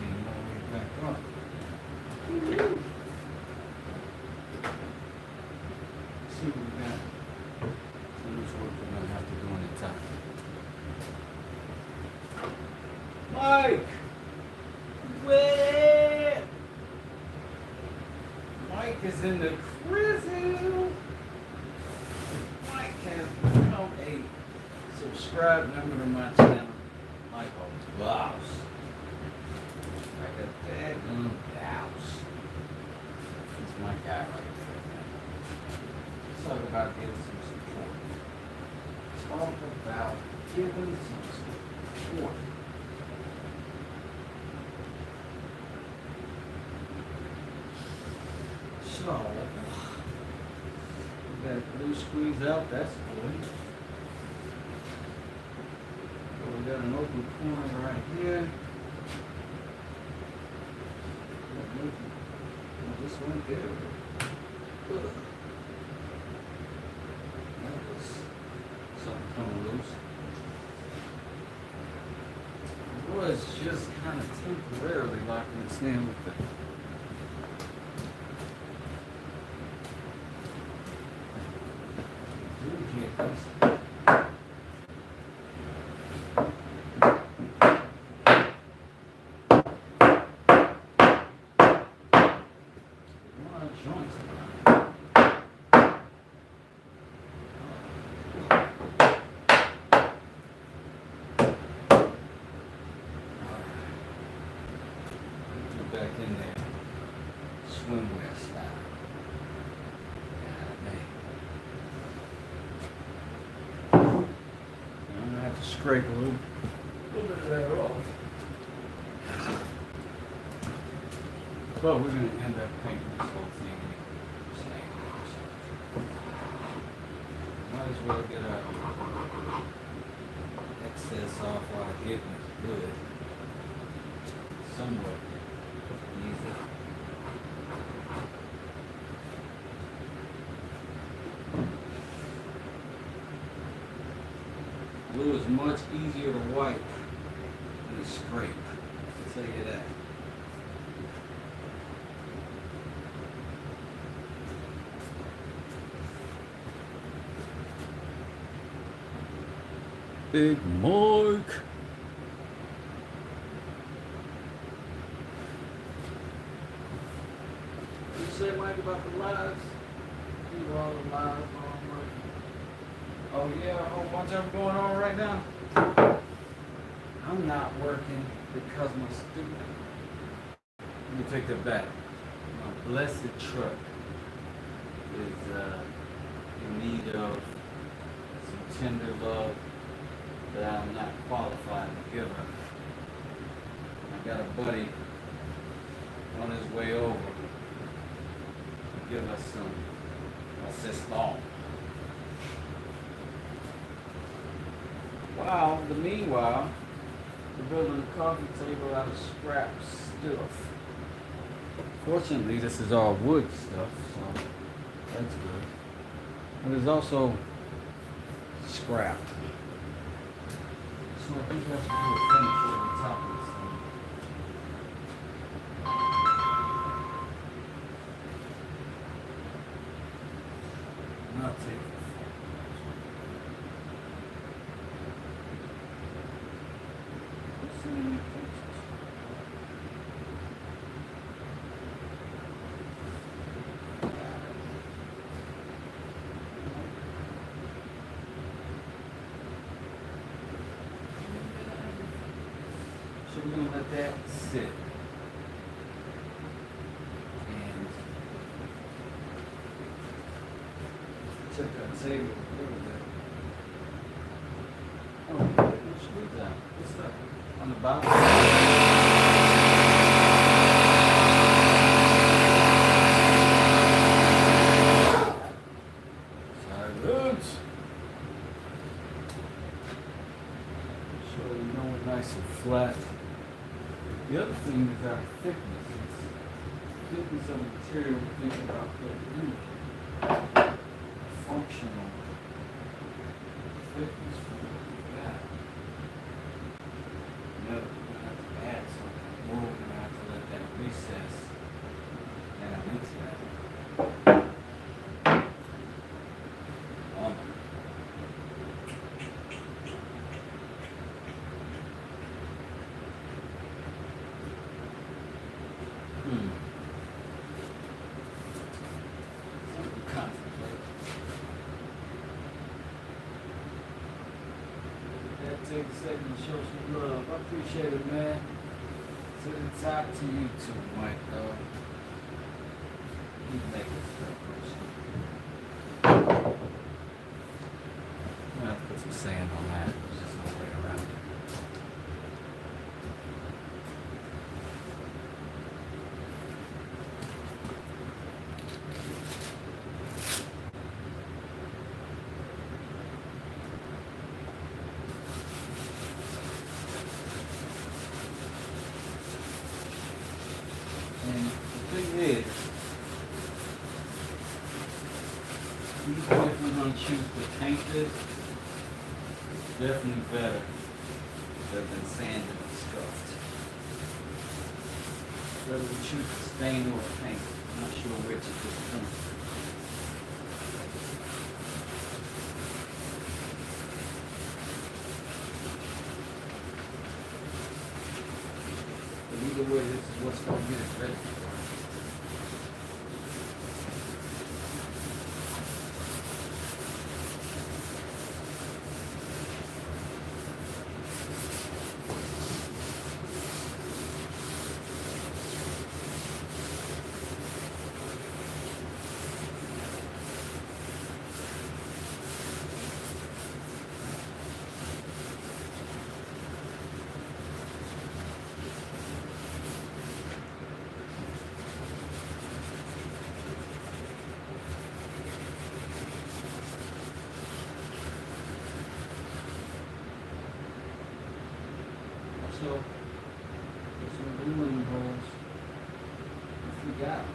Came all the way back up. See what we got. How much work we're gonna have to do on the top. Mike! Where? Mike is in the prison. Mike has become a subscribe member to my channel. Mike owns blouse. Like a daggone blouse. That's my guy right there. Let's talk about getting some support. Talk about giving some support. So, we got blue squeeze out, that's good. So we got an open corner right here. This one there. Ugh. That was something coming loose. It was just kind of temporarily locking its in with the back in there, swimwear style. I'm gonna have to scrape a little bit of that off. But we're gonna end up painting this whole thing same. Might as well get our excess off while getting it good. Somewhat easy. Glue is much easier to wipe than to scrape. I'll tell you that. Big Mike. You say, Mike, about the lives? You all the lives on Mike. Oh yeah, a whole bunch of them going on right now. I'm not working because my stupid. Let me take that back. My blessed truck is in need of some tender love that I'm not qualified to give her. I got a buddy on his way over to give us some assistance. Wow, meanwhile, we're building a coffee table out of scrap stuff. Fortunately, this is all wood stuff, so that's good. But there's also scrap. So I think that's a good finish over the top of this thing. And I'll take it. So we're gonna let that sit. And check that table a little bit. Oh, no screws out. What's that? On the bottom? Silence. So you know we're nice and flat. The other thing is our thickness. It's thickness of material we're thinking about putting in. Functional thickness for what we got. No, we're gonna have to add something. Or we're gonna have to let that recess down into that. Something to contemplate. Yeah, take a second to show some love. I appreciate it, man. To the top to you too, Mike. You make it for a person. I'm gonna have to put some sand on that. There's just no way around it. And the thing is, even if we're going to choose to paint this, it's definitely better than sanded and scuffed. Whether we choose to stain or paint, I'm not sure which at this point. But either way, this is what's going to get us ready for it. So, there's some glue in the holes. If we got them.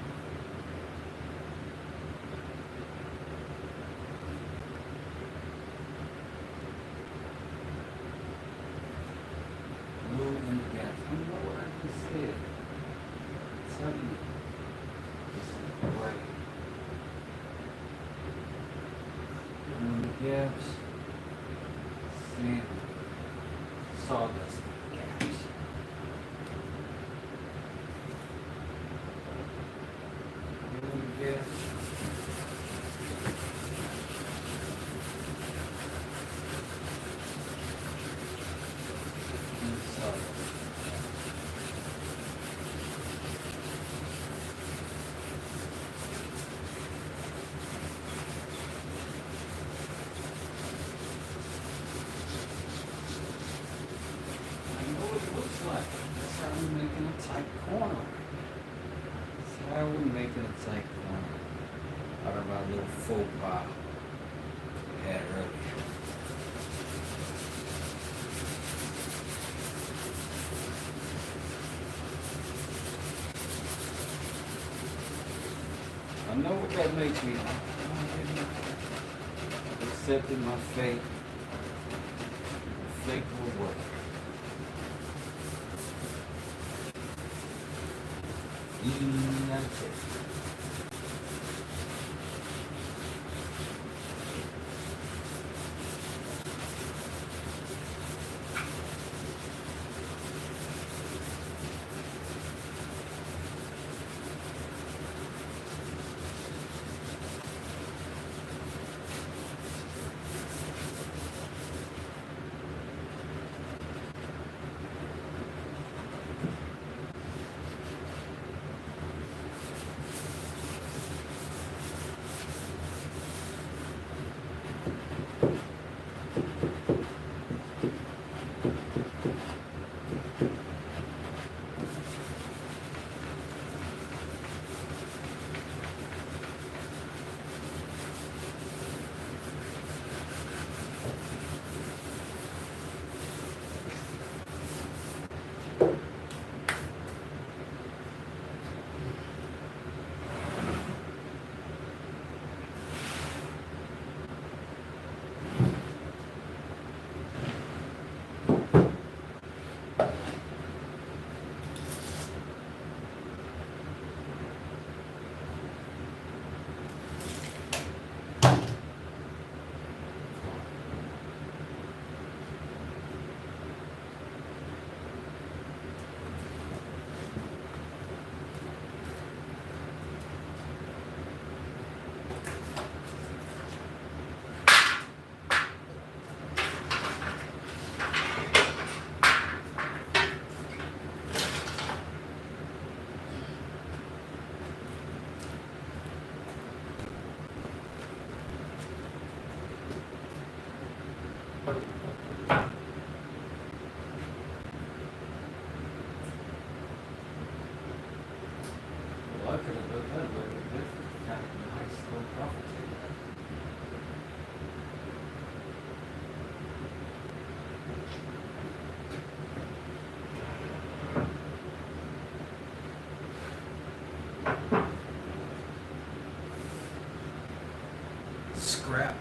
Glue in the gaps. I know what I just said. Tell you, this is great. Glue in the gaps. Sand. Sawdust. That's how we're making a tight corner. That's how we're making a tight corner out of our little faux pas we had earlier. I know what that makes me. I've accepted my fate. The fate will work. That's it.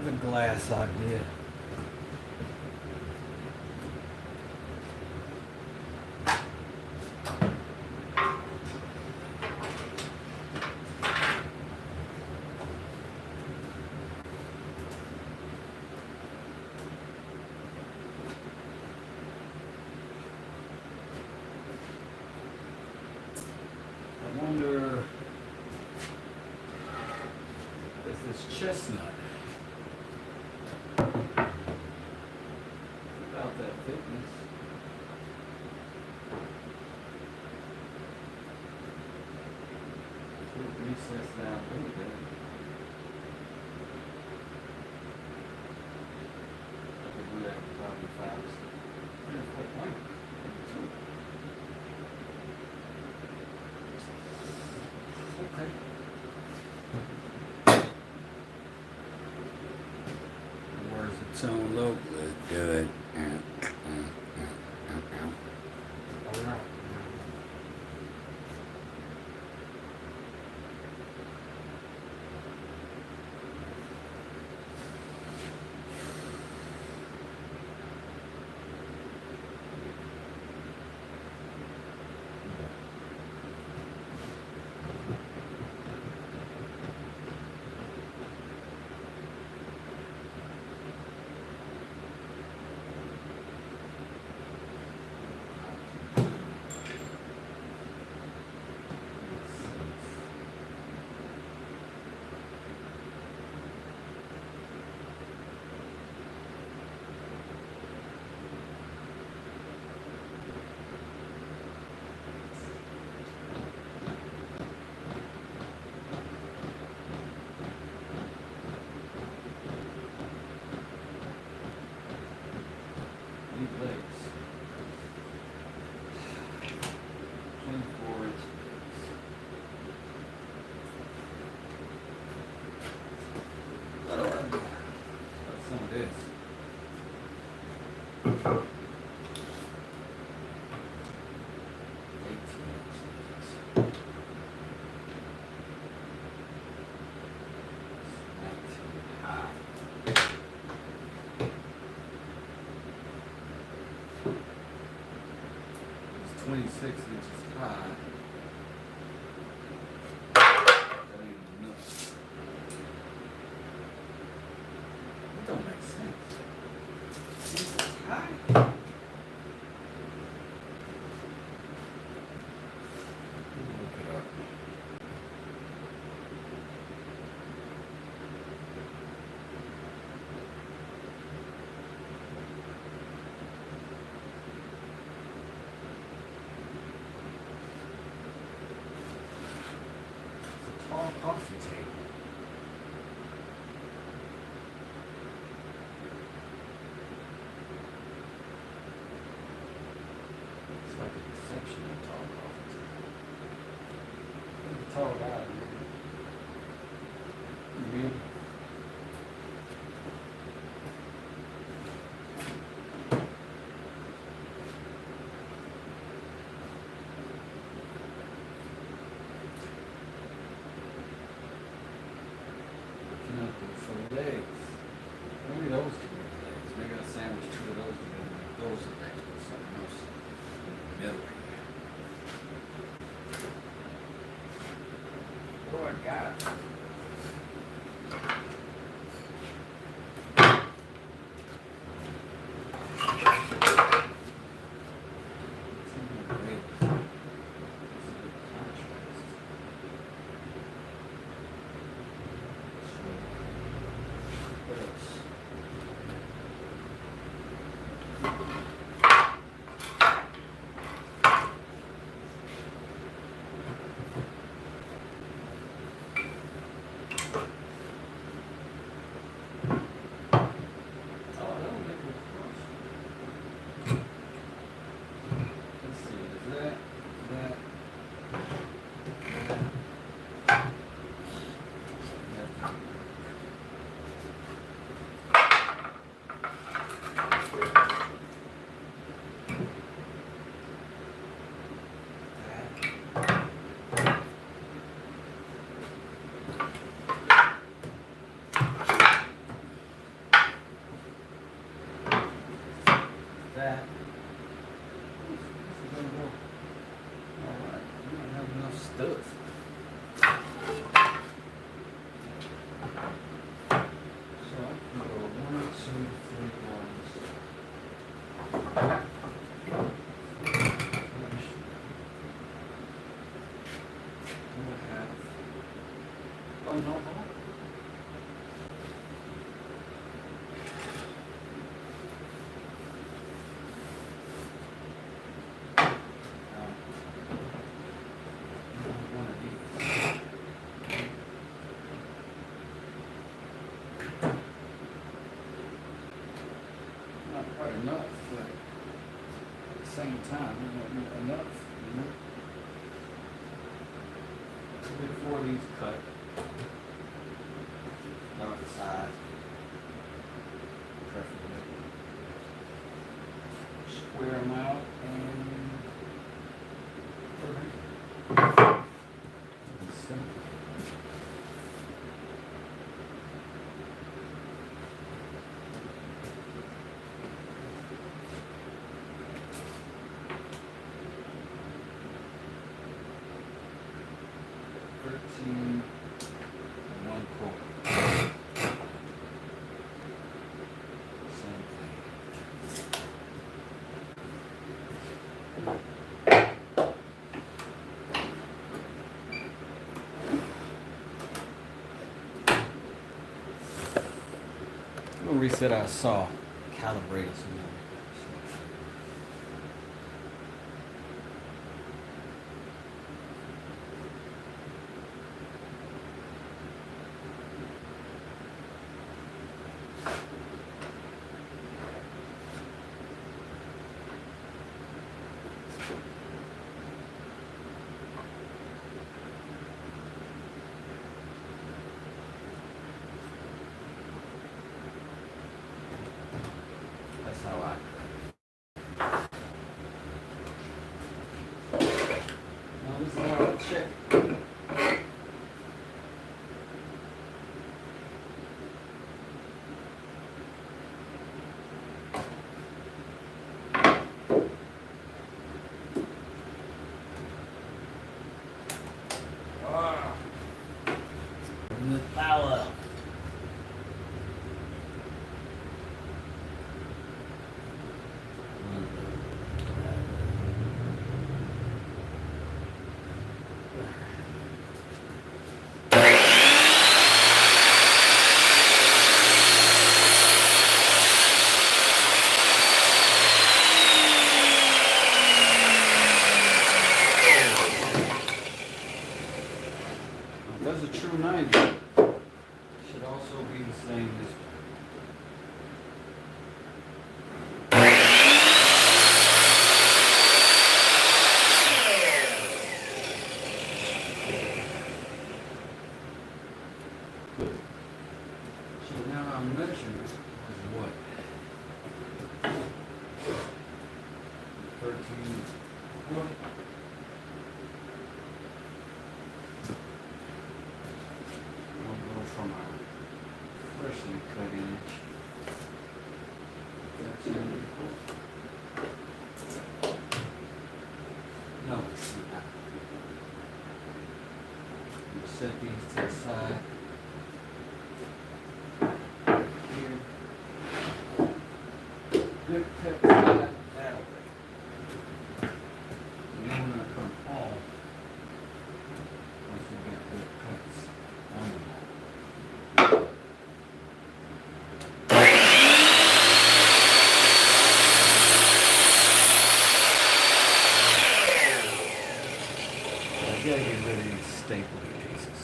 the glass idea. I wonder if this chestnut about that thickness. Recess down a little bit. I could do that probably 5 or 4 points. Okay. Where's its own logo? Good. All right. Legs. 24 inches. What do I do? What's some of this? 18 inches. 19 high. 26 inches high. That ain't enough. That don't make sense. This is high. Look it up. Tall coffee table. It's like a exceptional tall coffee table. Look at the tall guy, man. You mean? For legs. Maybe those two are legs. Maybe I'll sandwich 2 of those together and make those are legs with something else in the middle here. do it. So I can go 1, 2, 3 lines. Oh, no, no. One of these. Not quite enough, but at the same time, not enough, you know? Before these cut, north side, preferably. Square them out and $13 and 1/4. Same thing. We'll reset our saw, calibrate it some more. That's how I. Now this is how I check. The power. That's a true 90. Should also be the same as. So now our measurement is what? 13. What? We'll go from our freshly cut inch. 13. No, it's not. We'll set these to the side. Here. Good cut side that way. And then we're going to come off once we get good cuts on the wall. I gotta get rid of these stapling pieces.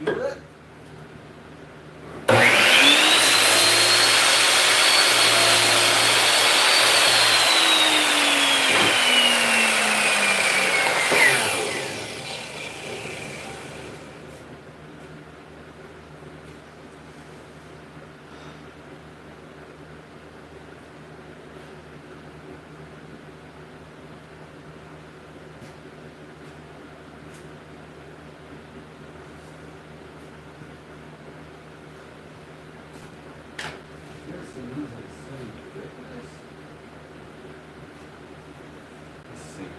Good. these are the same thickness. Let's see.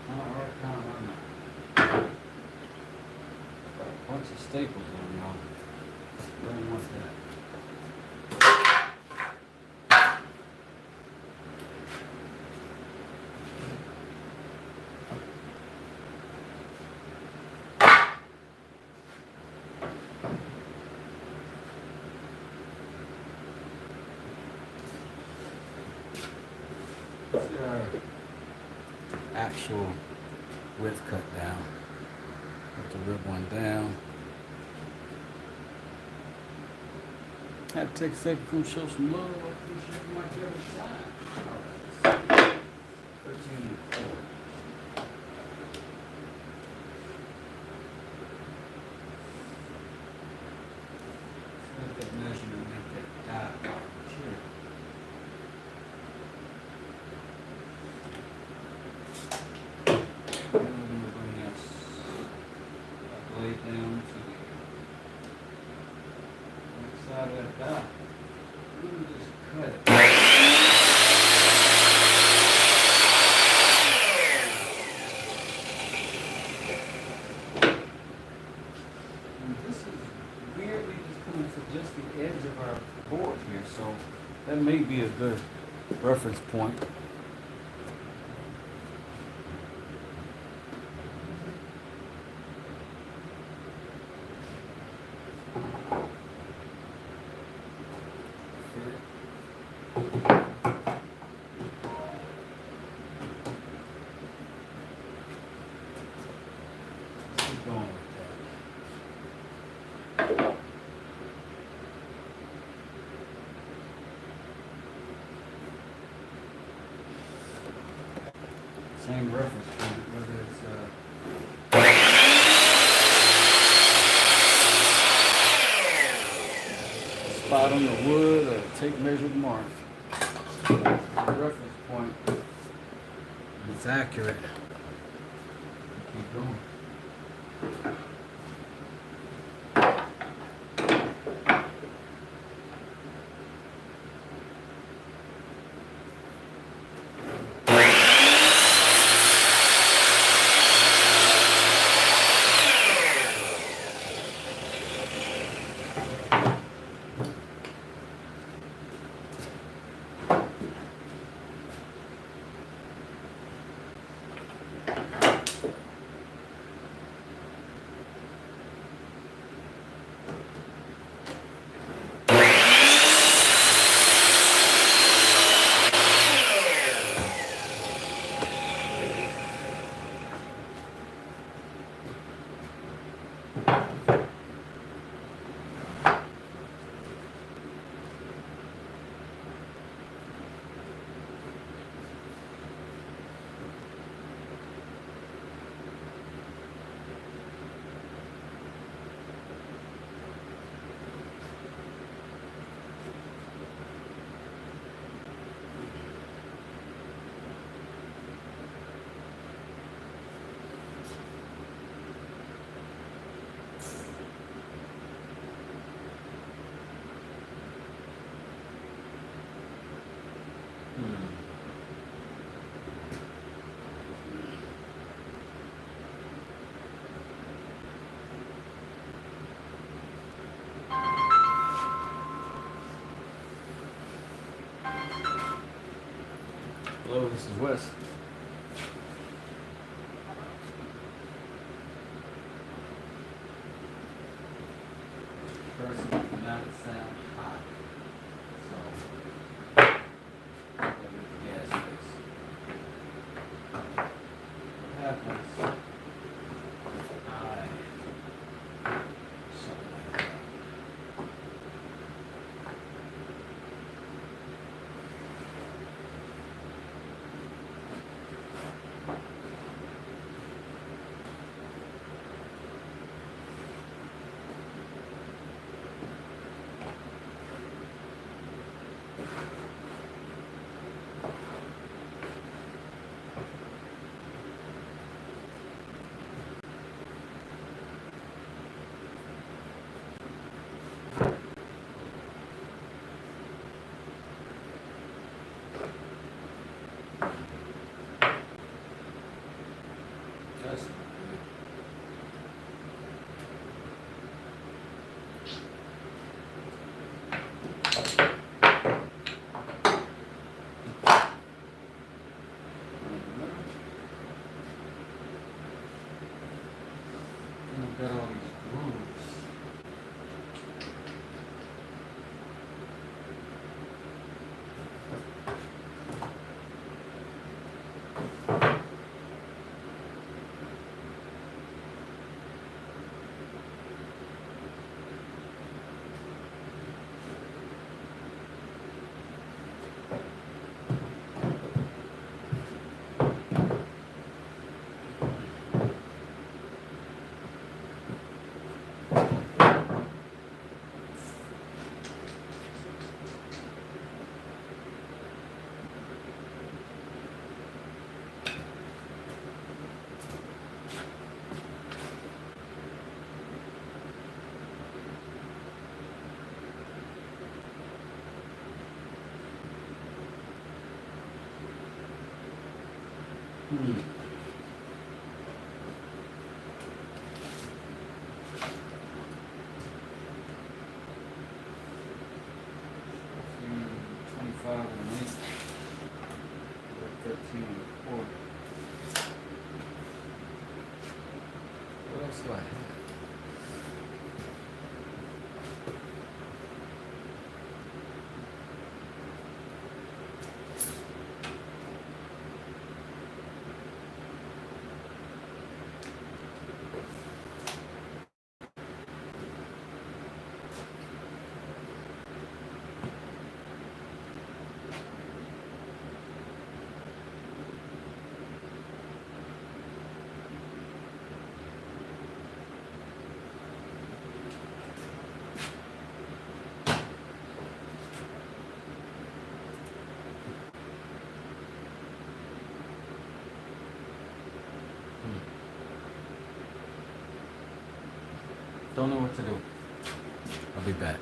Alright, kind of on that. Got a bunch of staples on y'all. Don't want that. See our actual width cut down. Have to rip one down. Had to take a second to come show some love. I appreciate my every time. Alright, 13 and 4. Make that measurement, make that dot here. And then we're going to bring that blade down to the side of that dot. Let me just cut it. And this is weirdly just coming to just the edge of our board here, so that may be a good reference point. Keep going with that. Same reference point, whether it's a spot on the wood or tape measured mark. The reference point is accurate. Keep going. Hello, this is Wes. Person did not sound hot. So, gas face. What happens? Something like that. That's not good. Got all these grooves. Hmm. Mm, 25 and an inch. 13 and a quarter. What else do I have? Don't know what to do. I'll be back.